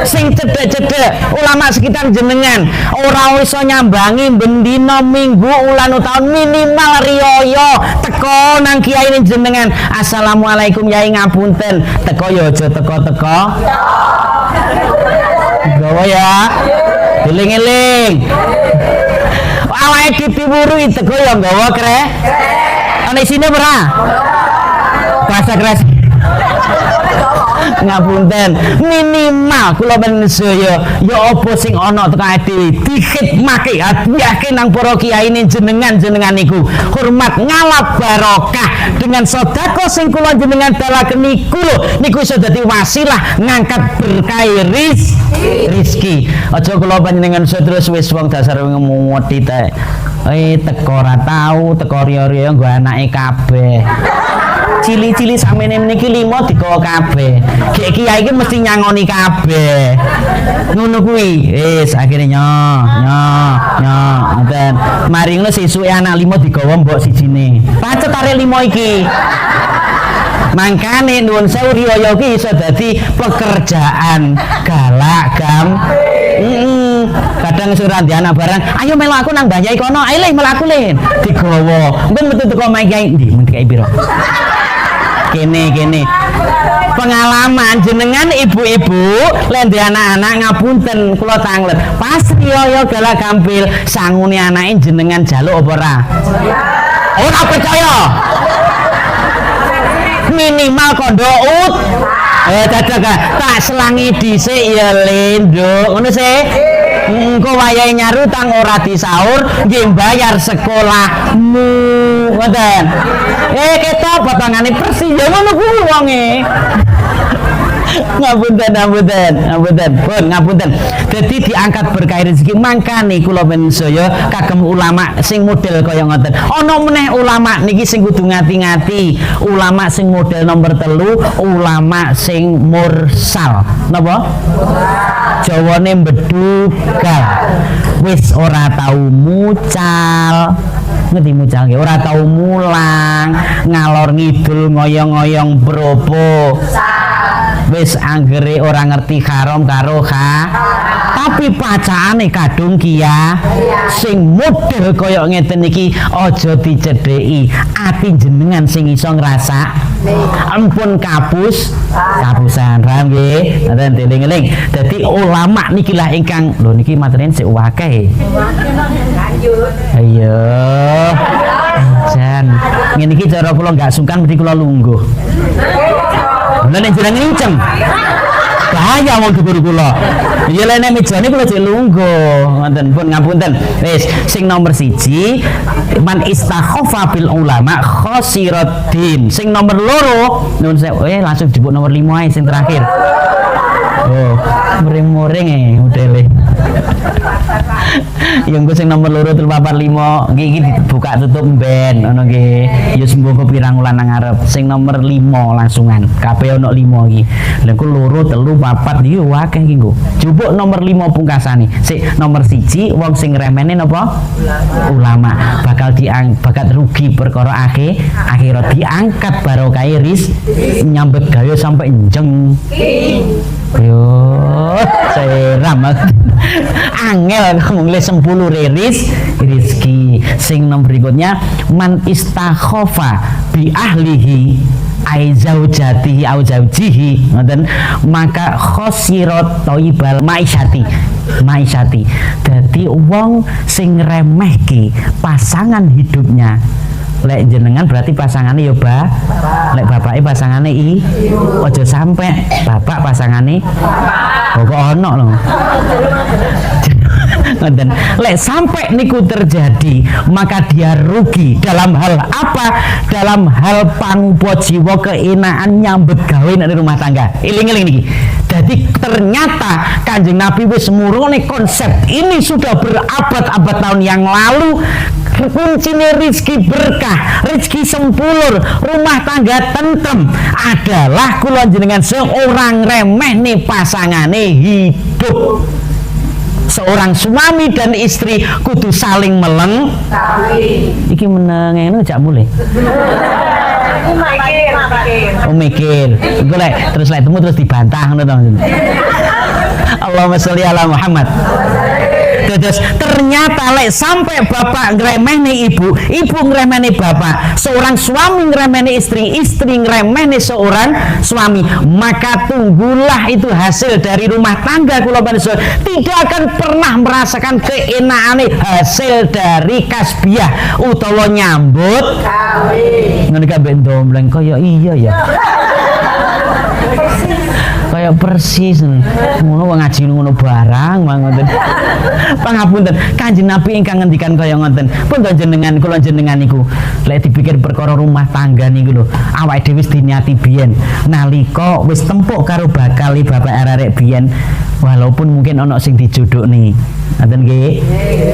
sing cedek-cedek ulama sekitar jenengan ora iso nyambangi bendina minggu ulan tahun minimal riyo teko nang kiai jenengan assalamualaikum yai ngapunten teko yo aja teko-teko gawa ya eling-eling awake ditiwuri teko yo gawa krek ana isine ora bahasa keras ngapunten minimal kula ben saya ya apa sing ana teko ati dikhidmake hati-hati nang para kiai jenengan niku hormat ngalap barokah dengan sedekah sing kula jenengan dalaken niku iso dadi wasilah ngangkat berkah rezeki aja kula panjenengan terus wis wong dasar ngemoti ta teko ora tau teko riyo-riyo nggo anake kabeh cili-cili samene meniki 5 digawa kabeh. Gek kiai iki mesti nyangoni kabeh. Ngono kuwi. Wis akhire ngoten. Mari ngono sesuke anak 5 digawa mbok sijine. Pacet arek 5 iki. Mangkane nuwun sewu riyo iki iso dadi pekerjaan galak kadang surat di anak barang ayo melu aku nang Mbah Yai kono ayo le melu aku le digawa mben metu teko Mbah Yai ndi mesti kae piro kene pengalaman jenengan ibu-ibu lendi anak-anak ngapunten kula tanglet pas riyo galak gampil sangune anake jenengan jaluk apa ora percaya minimal kondo tak selangi dhisik ya lendo ngono sih engko wayahe nyarutang ora disaur nggih bayar sekolahmu ngoten ketok batangane persis ya ngono kuwi wonge ngapunten dadi diangkat berkah rezeki mangkane kula pensaya kagem ulama sing model kaya ngoten ana meneh ulama niki sing kudu ngati-ngati ulama sing model nomor 3 ulama sing mursal napa Jawane mbedugal wis ora tau mucal ngerti mucal nggih ora tau mulang ngalor ngidul ngoyong-ngoyong bropo wis anggere ora ngerti haram karo tapi pacaane kadung kia sing model kaya ngeten iki aja dicedheki ati jenengan sing iso ngrasa ampun kapusan paham nggih ngoten eling-eling dadi ulama niki lah ingkang lho niki materine sik akeh ayo jan ngene iki cara kula gak sungkan mesti kula lungguh lha nek jeneng nginceng bahaya wong dhuwur kula. Ya lene mejane kula jek lungguh. Ngoten pun ngapunten. Wis sing nomor 1 man istakhafa bil ulama khosiraddin. Sing nomor 2 nuwun sewu langsung jebuk nomor 5 ae sing terakhir. Oh, muring-muring modele. Yang gue sing nomor 2 3 4 5 iki dibuka tutup ben ngono nggih. Ya semboko pirang wulan nang ngarep. Sing nomor 5 langsungan. Kabeh ono 5 iki. Lha ku 2 3 4 iki akeh iki nggo. Jupuk nomor 5 pungkasane. Sik nomor 1 wong sing remene napa? Ulama. Bakal bakal rugi perkara akhirat diangkat barokahe nyambet gawe sampai enjeng. Yo, seram angel ngomongnya 10 rizki. Sing nomor berikutnya man istakhafa bi ahlihi ai zaujatihi au zaujihi ngoten maka khosirat thaibal maisyati. Dadi wong sing remehke pasangan hidupnya. Lek jenengan berarti pasangannya ya lek bapaknya pasangannya ojo sampai bapak pasangannya kok ono loh. Lek sampai niku terjadi maka dia rugi dalam hal apa? Dalam hal pangupo jiwa keenaan nyambet gawe di rumah tangga. Iling-iling niki. Jadi ternyata Kanjeng Nabi wis murune konsep ini sudah berabad-abad tahun yang lalu. Kuncinya rizki berkah, rizki sempulur, rumah tangga tentrem adalah kula jenengan seorang remeh nih pasangane hidup. Seorang suami dan istri kudu saling iki meneng jak mulai. Mikir. Golek terus lek temu terus dibantah ngono to. Allahumma sholli ala Muhammad. Terus ternyata lek sampai bapak ngremehne ibu ngremehne bapak, seorang suami ngremehne istri ngremehne seorang suami, maka tunggulah itu hasil dari rumah tangga kula panjenengan tidak akan pernah merasakan keenaane hasil dari kasbiah utawa nyambut kawin. Ngene kabeh ndombleng kaya iya ya. Kayak persis ngono ngaji ngono barang ngoten. Pangapunten Kanjeng Nabi ingkang ngendikan kaya ngoten. Pun jenengan kula jenengan niku lek dipikir perkara rumah tangga niku lho awake dhewe wis diniati biyen nalika wis tempuk karo bakali bapak arek biyen walaupun mungkin ana sing dijodohne ngoten nggih.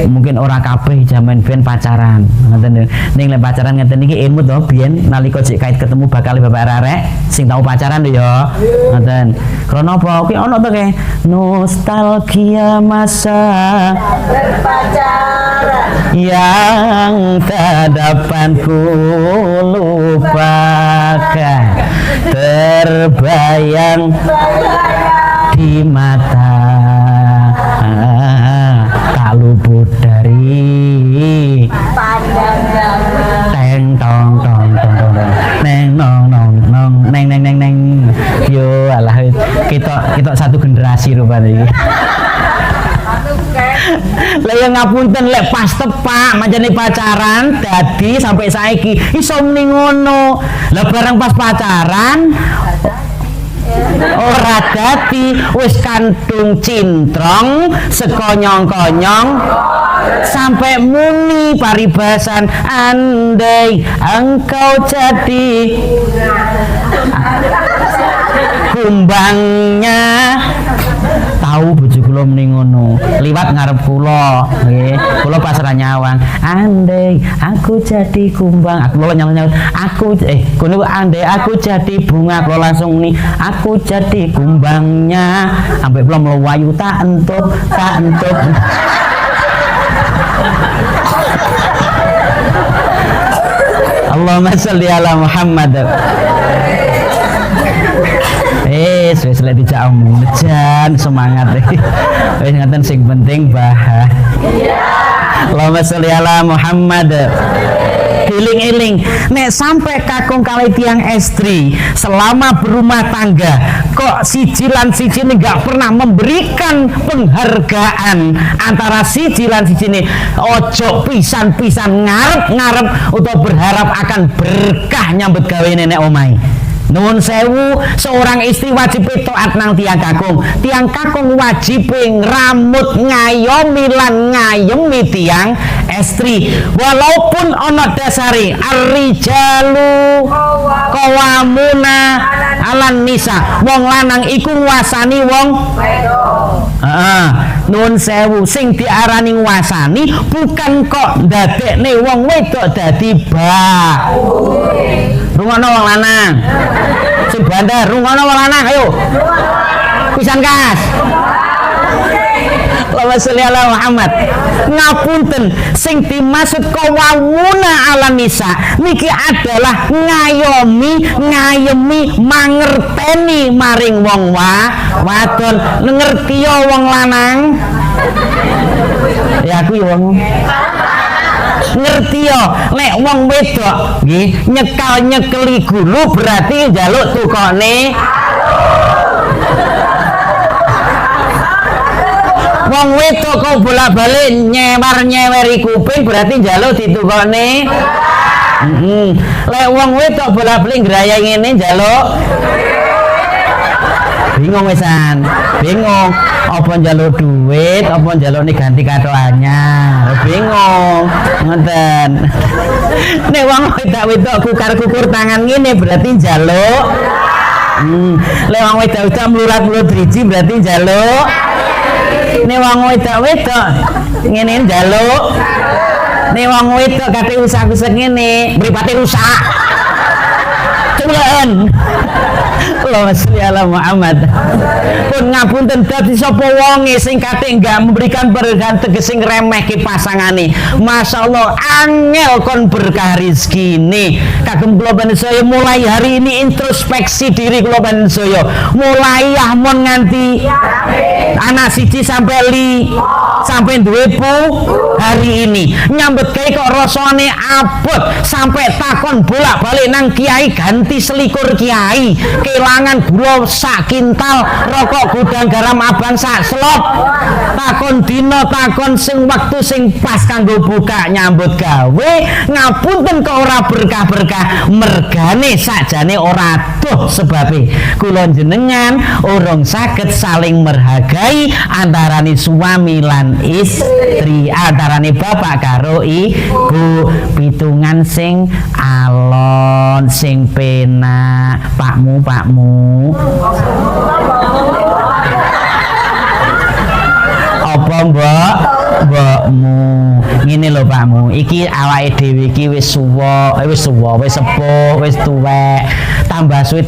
Mungkin ora kabeh jaman biyen pacaran ngoten ning lek pacaran ngeten iki ilmu to biyen nalika sik kait ketemu bakali bapak arek sing tau pacaran lho ya ngoten. Karena apa? Oke, ono to kayak nostalgia masa berpacaran yang tak dapat ku lupakan, terbayang di mata, tak luput dari pandangan. Teng tong tong tong tong neng nong nong nong neng neng neng neng. Yo alah kita satu generasi rupanya iki. Lah ya ngapunten lek pas tepak manjane pacaran dadi sampai saiki iso muni ngono. Lah bareng pas pacaran ora dadi wis kantung cintrong sekonyong-konyong sampai muni paribasan andai engkau jadi kumbangnya. Tahu bojo kula muni ngono liwat ngarep kula nggih kula pasrah nyawang andai aku jadi kumbang aku kula nyawang aku kono andai aku jadi bunga kula langsung muni aku jadi kumbangnya sampai kula mlayu tak entuk Allahumma sholli ala Muhammad. Wis lek dijak omong jan semangat wis ngaten sing penting bahagia. Allahumma sholli ala Muhammad. Eling-eling nek sampai kakung kali tiang istri selama berumah tangga kok siji lan siji ini gak pernah memberikan penghargaan antara siji lan siji ini ojo pisan-pisan ngarep-ngarep atau berharap akan berkah nyambut gawe nenek omai. Nuwun sewu, seorang istri wajib taat nang tiang kakung. Tiang kakung wajib ngramut ngayomi lan ngayemi tiang istri. Walaupun ana dasare ar-rijalu qawamuna 'alan nisa. Wong lanang iku nguasani wong nuwun sewu, sing diarani nguasani bukan kok ndadekne wong wedok dadi bak. Rungono wong lanang. Sing bandar, rungono wong lanang, ayo. Pisan kas. Allahumma sholli ala Muhammad. Ngapunten, sing dimaksud qawamuna 'alan nisa niki adalah ngayomi, ngayemi, mangerteni maring wong wadon. Ngerti ya wong lanang? Ya aku ya wong ngerti ya, lek wong wedok nggih nyekeli gulu berarti njaluk tukone. Wong wedok kok bolak-balik nyeweri kuping berarti njaluk ditukone. Lek wong wedok bolak-balik ngrayai ngene njaluk. Bingung wesan, bingung. Apa njaluk duit, apa njaluk ganti kado anyar. Bingung. Ngoten. Nek wong wedok kukar-kukur tangan ngene berarti njaluk. Lek wong wedok mlurat-mlurat driji berarti njaluk. Nek wong wedok ngene njaluk. Nek wong wedok kate usak-usak ngene, mripate rusak. Culen. Allahumma sholli ala Muhammad. Pun ngapunten dadi sapa wonge sing kate enggak memberikan berkah tegese ngremehke pasangane. Masyaallah angel kon berkah rezekine. Kagem kula panjenengan mulai hari ini introspeksi diri kula panjenengan. Mulai ahmon nganti anak siji sampai sampai duwe hari ini nyambut gawe kok rasane abot sampai takon bolak-balik nang kiai ganti selikur kiai, kelangan gula sak kintal, rokok gudang garam abang sak slop, takon dina takon sing waktu sing pas kanggo buka nyambut gawe. Ngapunten kok ora berkah-berkah, mergane sakjane ora doh sebabe kula jenengan urung saged saling merhargai antarane suami lan istri, antarane bapak karo ibu, pitungan sing alon sing penak. Pakmu apa mbokmu ngene lho pakmu, iki awake dhewe iki wis suwa, wis sepuh, wis tuwek, tambah suwe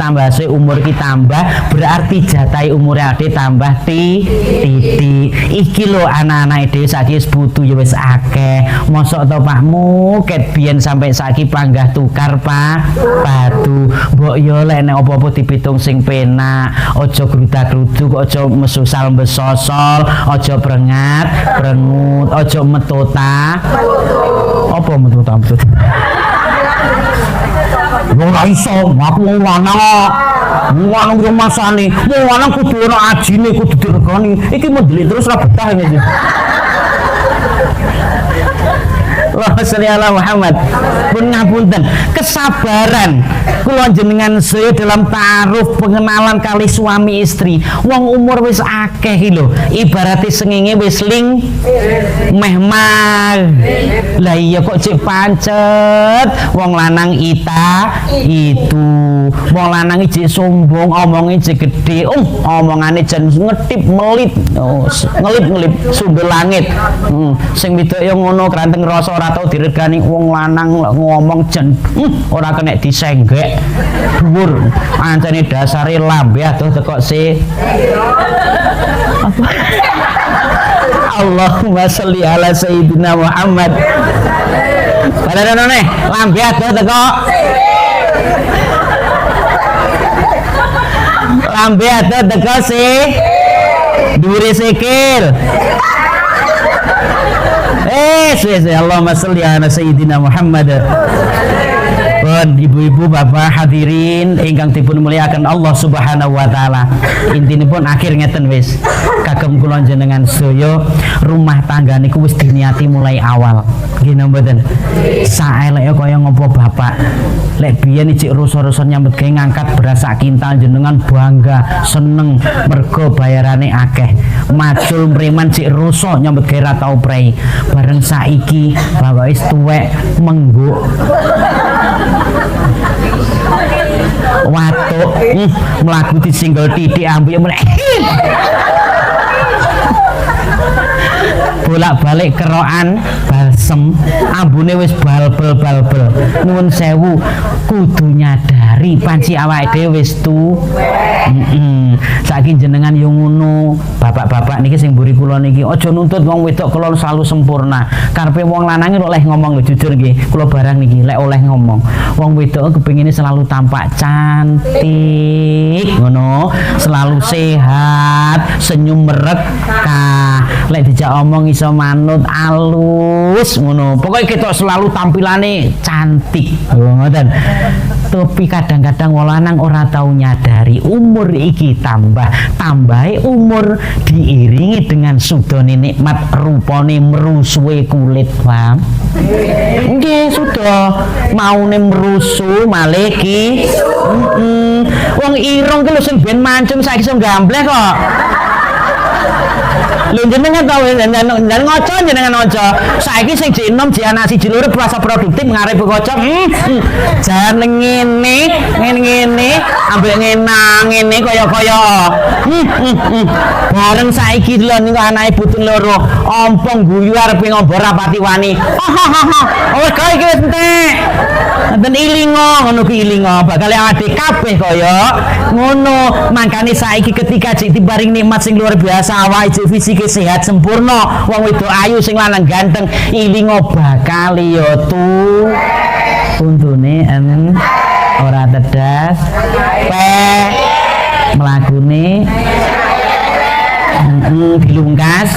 umur ki tambah, berarti jatahe umure ade tambah titik. Iki lho anak-anake dhewe saiki wis butuh ya wis akeh. Mosok to pakmu ket biyen sampai saiki panggah tukar batu. Mbok yo lek nek apa-apa dipitung sing penak, aja grudak-gruduk, aja mesusal besosol, aja brengut, aja metota. Apa metota? Wong ra iso, aku wong lanang. Wong yo masane, wong lanang kudu ana ajine, kudu diregani. Iki mendelik terus ra betah ngene. Allahumma sholli ala Muhammad. Pun ngapunten, kesabaran kula jenengan saya dalam ta'aruf pengenalan kali suami istri. Wong umur wis akeh lho, ibarate sengenge wis meh mag. Lah iya kok cek pancet wong lanang itu. Wong lanang iki sombong, omonge cek gede. Omongane jan ngedip melit. Ngelip sumber langit. Sing wedok yo ngono kranteng rasa ora tau diregani. Wong lanang ngomong jan ora kena disenggek dhuwur, ancane dasare lambe adoh teko Allahumma sholli ala sayyidina Muhammad. Padahal lambe adoh teko lambe adoh teko dhuwure sikil. Allahumma sholli ala sayyidina Muhammad. Bon, ibu-ibu, bapak hadirin ingkang dipun mulyakaken Allah Subhanahu wa taala. Intinipun akhir ngeten wis. Kagem kula jenengan sedaya rumah tangga niku wis diniati mulai awal. Nggih napa mboten? Saeleke kaya ngopo bapak. Lek biyen cik ruso-ruso nyambut gawe ngangkat beras sak kintal jenengan bangga, seneng mergo bayarane akeh. Macul mriman cik ruso nyambut gawe ra tau prei. Bareng saiki bapak wis tuwek mengguk. Watuk mlaku disinggol titik ambu ya mulai bolak-balik kerokan balsem ambune wis balbel nuwun sewu kudu nyadari panci awake dhewe wis saiki jenengan yo ngono bapak-bapak niki sing mburi kula niki aja nuntut wong wedok kula selalu sempurna karepe wong lanang oleh ngomong lho jujur nggih kula barang niki lek oleh ngomong wong wedok kepengine selalu tampak cantik ngono selalu sehat senyum merekah lek dijak omong iso manut alus ngono pokoknya kita selalu tampilane cantik ngoten tapi kadang-kadang wong lanang ora tau nyadari umur iki tambahe umur diiringi dengan sudone nikmat rupane merusuhe kulit paham nggih sudah maune merusu malih ki wong irung ki lho sing ben mancung saiki iso gambleh kok lho jenengan tau jenengan ngoco jenengan ngoco saiki sing jenom jek anak siji loro puasa produktif ngarep kocok jan ngene ambek ngene kaya bareng saiki lho niku anake putih loro ompong guyu arep ngombo rapati wani wis kae iki wis entek ngeten ilingo ngono ki ilingo bakal ade kabeh kaya ngono mangkane saiki ketika jek diparing nikmat sing luar biasa awake fisik sehat sempurna wong wedok ayu sing lanang ganteng ilingo bakal ya tuntune ora tedas mlakune dilungkas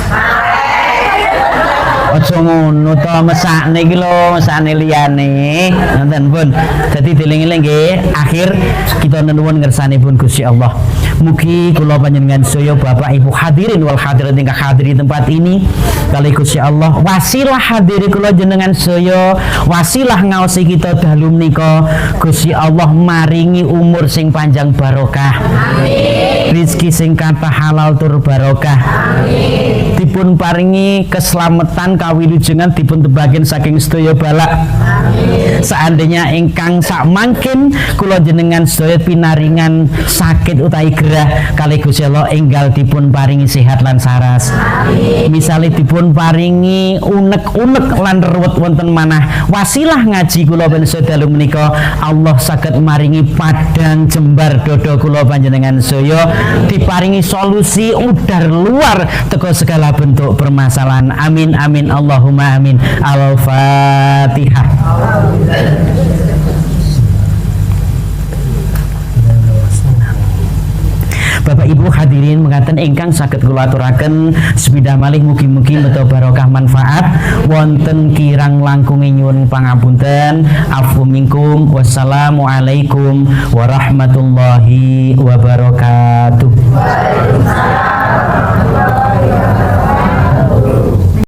aja ngono to mesakne iki lho mesakne liyane ngoten pun dadi dieling-eling nggih akhir kita nuwun ngersanipun Gusti Allah mugi kula panjenengan sedaya Bapak Ibu hadirin wal hadirat ingkang hadir di tempat ini kali Gusti Allah wasilah hadiri kula jenengan sedaya wasilah ngaosi kita dalu menika Gusti Allah maringi umur sing panjang barokah amin rezeki sing kathah halal tur barokah amin dipun paringi keselamatan kawilujengan dipun tebaken saking sedaya balak amin seandainya ingkang sak mangkin kula jenengan sedaya pinaringan sakit utawi gerah kali Gusti Allah enggal dipun paringi sehat lan saras amin misale dipun paringi unek-unek lan ruwet wonten manah wasilah ngaji kula panjenengan dalu menika Allah saged maringi padang jembar dodo kula panjenengan sedaya diparingi solusi udar luar teko segala bentuk permasalahan amin amin Allahumma amin al-fatihah. Bapak Ibu hadirin mengatakan ingkang saged kula aturaken sepidah malih mugi-mugi beto barokah manfaat wonten kirang langkunge nyuwun pangapunten afu minkum wassalamu alaikum warahmatullahi wabarakatuh.